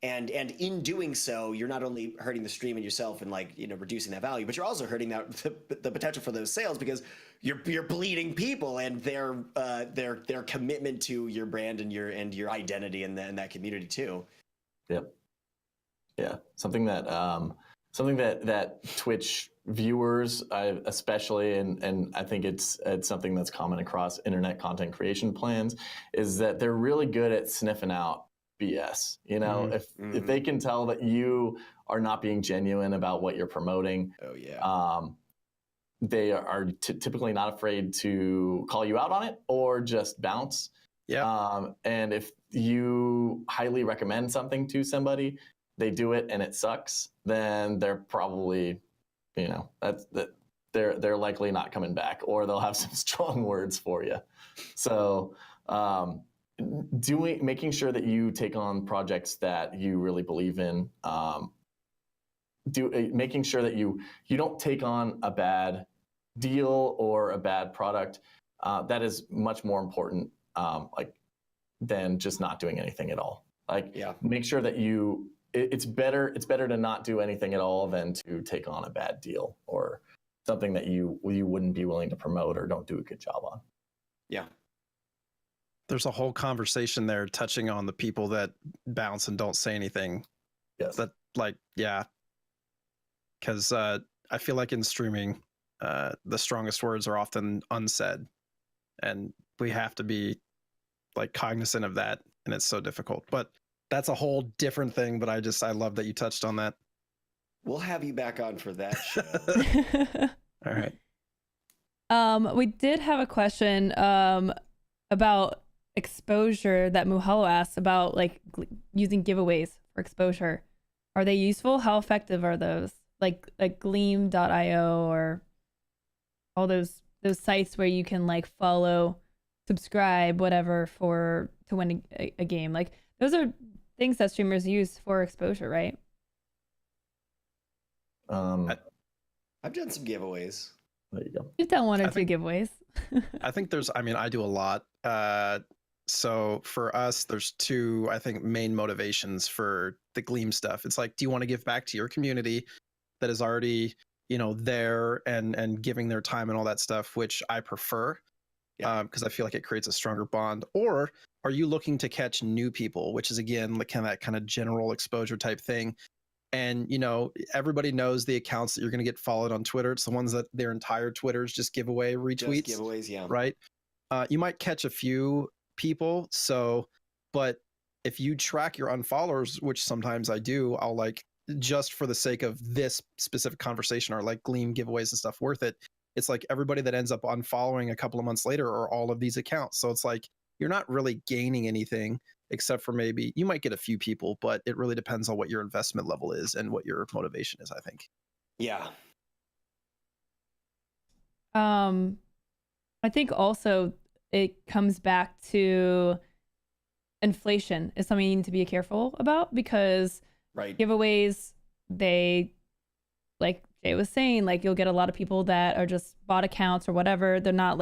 And in doing so, you're not only hurting the stream and yourself and like, reducing that value, but you're also hurting the potential for those sales, because you're bleeding people and their commitment to your brand and your identity and that community too. Yep. Yeah. Something that Twitch viewers, especially, and I think it's something that's common across internet content creation plans, is that they're really good at sniffing out BS. If they can tell that you are not being genuine about what you're promoting, they are typically not afraid to call you out on it or just bounce. Yeah. And if you highly recommend something to somebody, they do it and it sucks, then they're probably, they're likely not coming back, or they'll have some strong words for you. So making sure that you take on projects that you really believe in, making sure that you don't take on a bad deal or a bad product, that is much more important, than just not doing anything at all. Make sure that it's better to not do anything at all than to take on a bad deal or something that you wouldn't be willing to promote or don't do a good job on. Yeah. There's a whole conversation there touching on the people that bounce and don't say anything. Yes. That because I feel like in streaming, the strongest words are often unsaid, and we have to be cognizant of that, and it's so difficult. But that's a whole different thing. But I love that you touched on that. We'll have you back on for that show. All right. We did have a question about exposure that Muhalo asked about, using giveaways for exposure. Are they useful? How effective are those? Like Gleam.io or all those sites where you can follow, subscribe, whatever to win a game. Those are things that streamers use for exposure, right? I've done some giveaways. There you go. You've done one or two giveaways. I think I do a lot. So for us, there's two, I think, main motivations for the Gleam stuff. It's do you want to give back to your community that is already, there and giving their time and all that stuff, which I prefer, because I feel like it creates a stronger bond. Or are you looking to catch new people, which is, again, that kind of general exposure type thing. And, everybody knows the accounts that you're going to get followed on Twitter. It's the ones that their entire Twitter's just giveaway retweets. Just giveaways, yeah. Right? You might catch a few people. But if you track your unfollowers, which sometimes I do, I'll just for the sake of this specific conversation, or Gleam giveaways and stuff worth it. It's everybody that ends up unfollowing a couple of months later are all of these accounts. So it's you're not really gaining anything, except for maybe you might get a few people, but it really depends on what your investment level is and what your motivation is, I think. Yeah. I think also it comes back to inflation is something you need to be careful about, because giveaways, they, like Jay was saying, you'll get a lot of people that are just bot accounts or whatever. They're not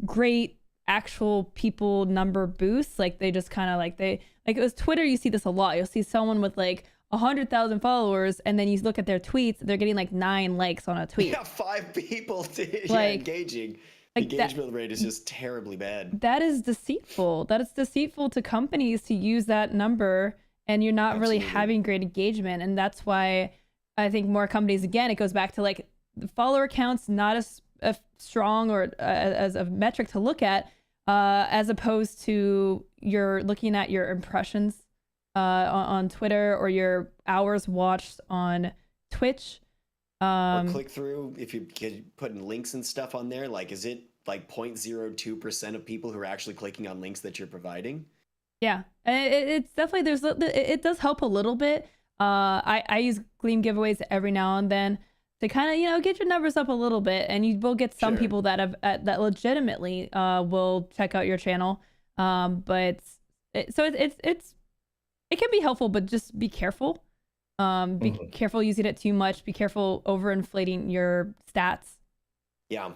great actual people number boosts. They just kind of it was Twitter. You see this a lot. You'll see someone with 100,000 followers, and then you look at their tweets, they're getting 9 likes on a tweet. Yeah, 5 people engaging. Engagement rate is just terribly bad. That is deceitful. That is deceitful to companies to use that number, and you're not really having great engagement. And that's why I think more companies, again, it goes back to the follower counts, not as strong or as a metric to look at, as opposed to you're looking at your impressions on Twitter, or your hours watched on Twitch. Or click through, if you put in links and stuff on there, is it 0.02% of people who are actually clicking on links that you're providing? Yeah, it's definitely, it does help a little bit. I use Gleam giveaways every now and then to kind of, get your numbers up a little bit, and you will get some people that have that legitimately will check out your channel. But it can be helpful, but just be careful. Be careful using it too much. Be careful overinflating your stats. Yeah,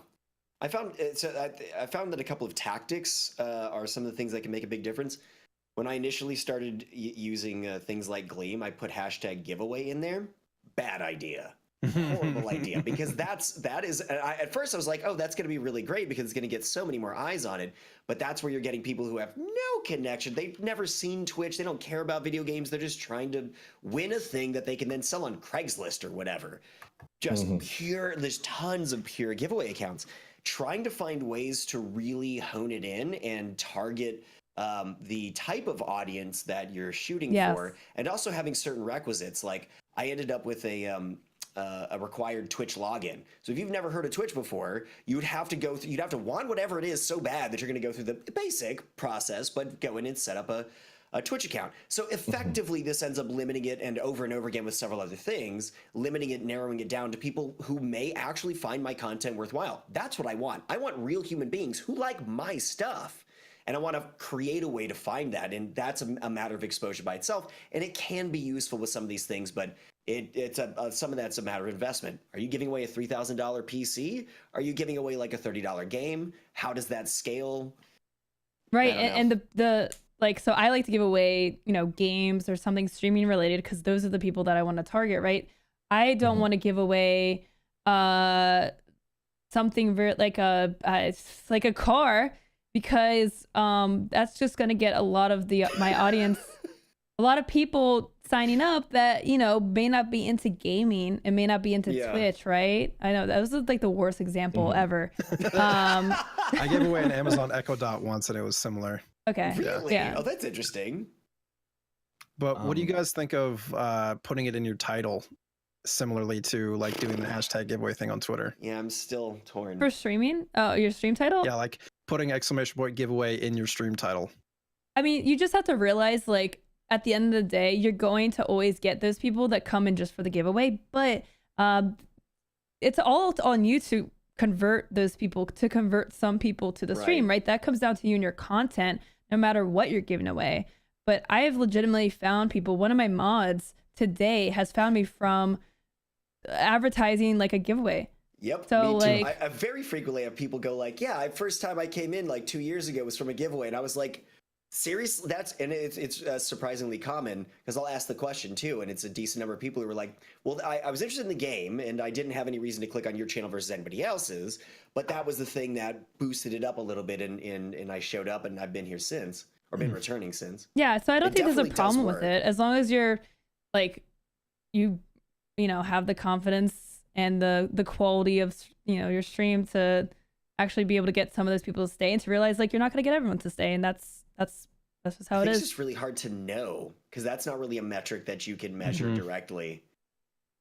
I found that a couple of tactics are some of the things that can make a big difference. When I initially started using things like Gleam, I put hashtag giveaway in there. Bad idea. Horrible idea, because that is at first I was like, oh, that's going to be really great because it's going to get so many more eyes on it, but that's where you're getting people who have no connection. They've never seen Twitch, they don't care about video games, they're just trying to win a thing that they can then sell on Craigslist or whatever. Just pure, there's tons of pure giveaway accounts. Trying to find ways to really hone it in and target the type of audience that you're shooting for, and also having certain requisites. Like I ended up with a required Twitch login. So if you've never heard of Twitch before, you'd have to you'd have to want whatever it is so bad that you're going to go through the basic process, but go in and set up a Twitch account. So effectively, this ends up limiting it, and over again with several other things, limiting it, narrowing it down to people who may actually find my content worthwhile. That's what I want. I want real human beings who like my stuff. And I want to create a way to find that. And that's a matter of exposure by itself. And it can be useful with some of these things, but some of that's a matter of investment. Are you giving away a $3,000 PC? Are you giving away like a $30 game? How does that scale? Right. And the like, so I like to give away, games or something streaming related, because those are the people that I want to target, right? I don't want to give away something very like it's like a car, because that's just going to get a lot of my audience, a lot of people signing up that may not be into gaming and may not be into Twitch, right? I know that was like the worst example ever. I gave away an Amazon Echo Dot once, and it was similar. Okay. Really? Yeah. Oh, that's interesting. But what do you guys think of putting it in your title, similarly to like doing the hashtag giveaway thing on Twitter? Yeah, I'm still torn. For streaming? Oh, your stream title? Yeah, like putting !giveaway in your stream title. I mean, you just have to realize, like, at the end of the day, you're going to always get those people that come in just for the giveaway, but it's all on you to convert those people, to convert some people to the stream, right? That comes down to you and your content, no matter what you're giving away. But I have legitimately found people. One of my mods today has found me from advertising like a giveaway. Yep. So me too. like, I very frequently have people go like, yeah, first time I came in like 2 years ago was from a giveaway. And I was like, seriously? It's surprisingly common, because I'll ask the question too. And it's a decent number of people who were like, well, I was interested in the game and I didn't have any reason to click on your channel versus anybody else's. But that was the thing that boosted it up a little bit. And I showed up, and I've been here since, or been returning since. Yeah. So I don't think there's a problem with it, as long as you're like, you have the confidence and the quality of your stream to actually be able to get some of those people to stay, and to realize like you're not going to get everyone to stay, and that's just how it is. It's just really hard to know, because that's not really a metric that you can measure directly.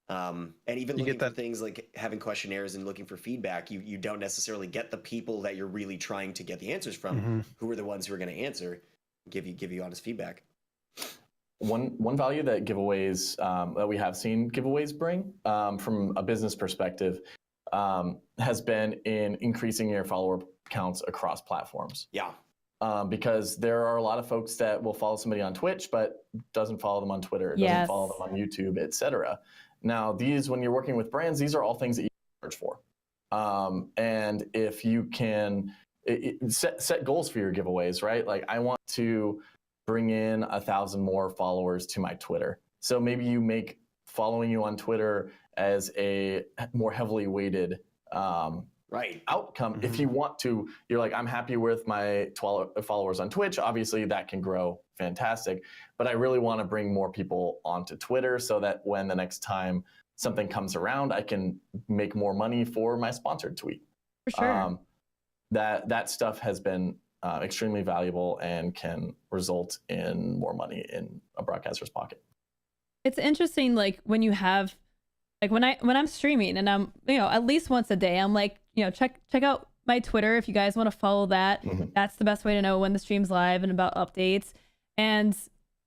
And even looking for things like having questionnaires and looking for feedback, you don't necessarily get the people that you're really trying to get the answers from, who are the ones who are going to answer, give you honest feedback. One value that giveaways that we have seen giveaways bring from a business perspective has been in increasing your follower counts across platforms. Yeah. Because there are a lot of folks that will follow somebody on Twitch, but doesn't follow them on Twitter, doesn't follow them on YouTube, etc. Now, when you're working with brands, these are all things that you charge for. And if you can set goals for your giveaways, right? Like, I want to bring in 1,000 more followers to my Twitter. So maybe you make following you on Twitter as a more heavily weighted outcome. If you want to, you're like, I'm happy with my 12 followers on Twitch. Obviously, that can grow fantastic. But I really want to bring more people onto Twitter, so that when the next time something comes around, I can make more money for my sponsored tweet. For sure. That stuff has been extremely valuable and can result in more money in a broadcaster's pocket. It's interesting, like when you have, like when I'm streaming and I'm, at least once a day, I'm like, check out my Twitter if you guys want to follow that. That's the best way to know when the stream's live and about updates. And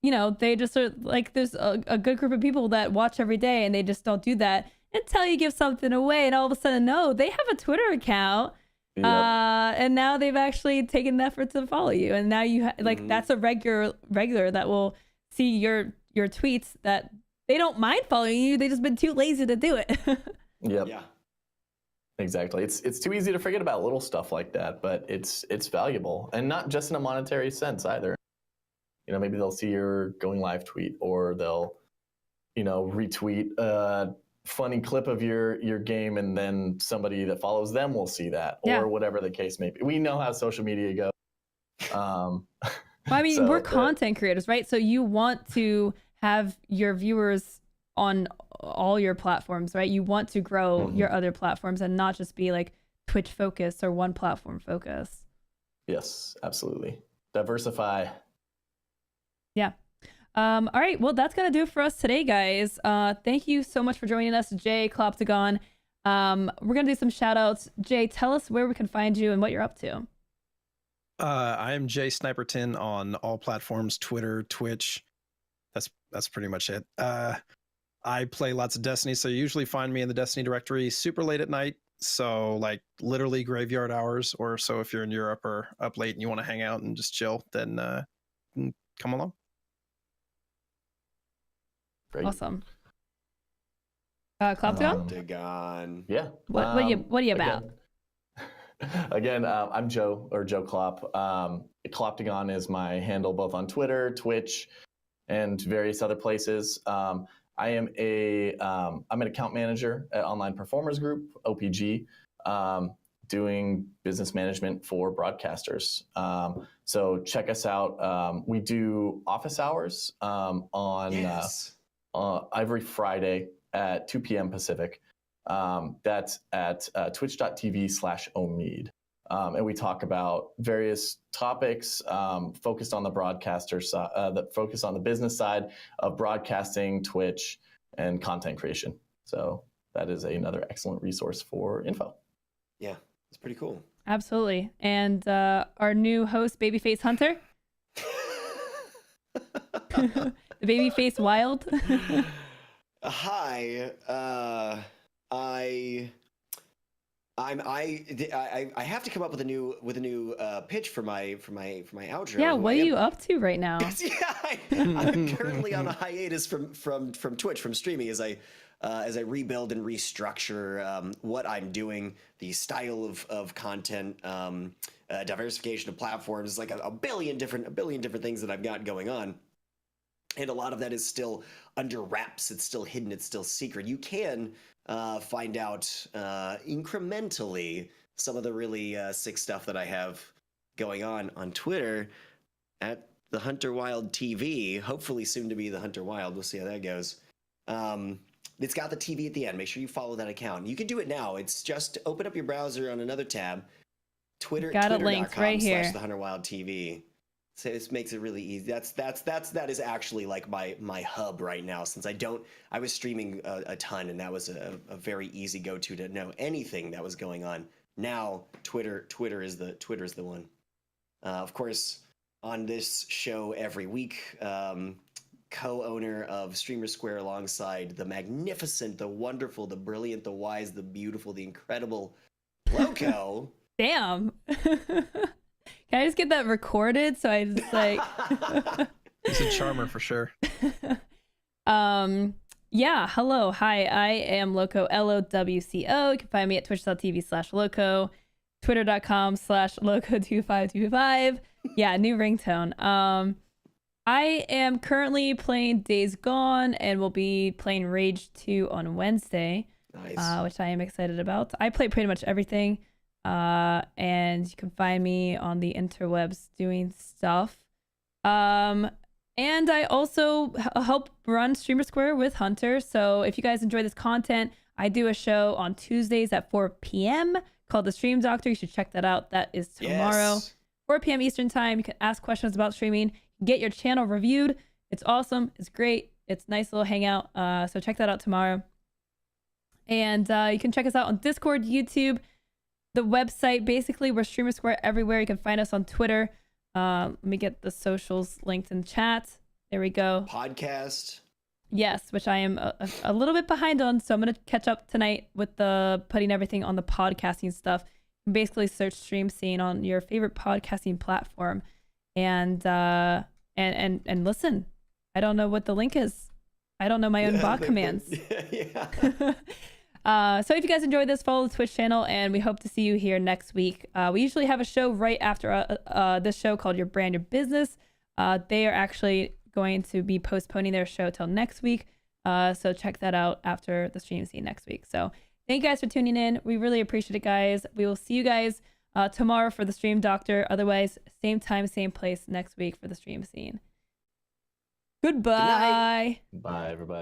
they just are like, there's a good group of people that watch every day, and they just don't do that until you give something away, and all of a sudden, no, they have a Twitter account. Yep. And now they've actually taken the effort to follow you, and now you that's a regular that will see your tweets, that they don't mind following you, they just been too lazy to do it. Yep. Yeah. Exactly. It's too easy to forget about little stuff like that, but it's valuable, and not just in a monetary sense either. maybe they'll see your going live tweet, or they'll, retweet a funny clip of your game, and then somebody that follows them will see that, or whatever the case may be. We know how social media goes. Well, I mean, we're content creators, right? So you want to have your viewers on all your platforms, right? You want to grow your other platforms and not just be like Twitch focused or one platform focused. Yes, absolutely. Diversify. Yeah. All right. Well, that's going to do it for us today, guys. Thank you so much for joining us, Jay, Clopptagon. We're going to do some shout outs. Jay, tell us where we can find you and what you're up to. I am JSniperton on all platforms, Twitter, Twitch. That's pretty much it. I play lots of Destiny, so you usually find me in the Destiny directory super late at night. So like literally graveyard hours or so. If you're in Europe or up late and you want to hang out and just chill, then come along. Great. Awesome. Clopptagon? Clopptagon. Yeah. What are you about? Again, I'm Joe Klopp. Clopptagon is my handle both on Twitter, Twitch, and various other places. I'm an account manager at Online Performers Group, OPG, doing business management for broadcasters. So check us out. We do office hours every Friday at 2 p.m. Pacific. That's at twitch.tv/omeed. And we talk about various topics focused on the broadcaster side, that focus on the business side of broadcasting, Twitch, and content creation. So that is another excellent resource for info. Yeah, it's pretty cool. Absolutely. And our new host, Babyface Hunter. The Babyface Wild. Hi. I have to come up with a new pitch for my outro. Yeah, what are you up to right now? I'm currently on a hiatus from Twitch, from streaming, as I rebuild and restructure what I'm doing, the style of content, diversification of platforms, like a billion different things that I've got going on. And a lot of that is still under wraps. It's still hidden. It's still secret. You can find out incrementally some of the really sick stuff that I have going on Twitter at the Hunter Wild TV. Hopefully soon to be the Hunter Wild. We'll see how that goes. It's got the TV at the end. Make sure you follow that account. You can do it now. It's just open up your browser on another tab. Got it linked right here. The Hunter Wild TV. So this makes it really easy. That is actually like my hub right now, since I was streaming a ton, and that was a very easy go-to to know anything that was going on. Now Twitter is the one. Of course, on this show every week, co-owner of StreamerSquare alongside the magnificent, the wonderful, the brilliant, the wise, the beautiful, the incredible Loco. Damn. Can I just get that recorded so I just like... He's a charmer for sure. Yeah, hello. Hi, I am Loco, LOWCO. You can find me at twitch.tv/Loco, twitter.com/Loco2525. Yeah, new ringtone. I am currently playing Days Gone and will be playing Rage 2 on Wednesday. Nice. Which I am excited about. I play pretty much everything. And you can find me on the interwebs doing stuff. And I also help run StreamerSquare with Hunter. So if you guys enjoy this content, I do a show on Tuesdays at 4 p.m. called The Stream Doctor. You should check that out. That is tomorrow, 4 p.m. Eastern time. You can ask questions about streaming, get your channel reviewed. It's awesome. It's great. It's a nice little hangout. So check that out tomorrow. And you can check us out on Discord, YouTube, the website. Basically, we're StreamerSquare everywhere. You can find us on Twitter. Let me get the socials linked in chat. There we go. Podcast. Yes, which I am a little bit behind on, so I'm gonna catch up tonight with the putting everything on the podcasting stuff. You can basically search Stream Scene on your favorite podcasting platform, and listen. I don't know what the link is. I don't know my own bot commands. So if you guys enjoyed this, follow the Twitch channel, and we hope to see you here next week. We usually have a show right after this show called Your Brand, Your Business. They are actually going to be postponing their show till next week. So check that out after the stream scene next week. So thank you guys for tuning in. We really appreciate it, guys. We will see you guys tomorrow for the stream doctor. Otherwise, same time, same place next week for the stream scene. Goodbye. Bye, everybody.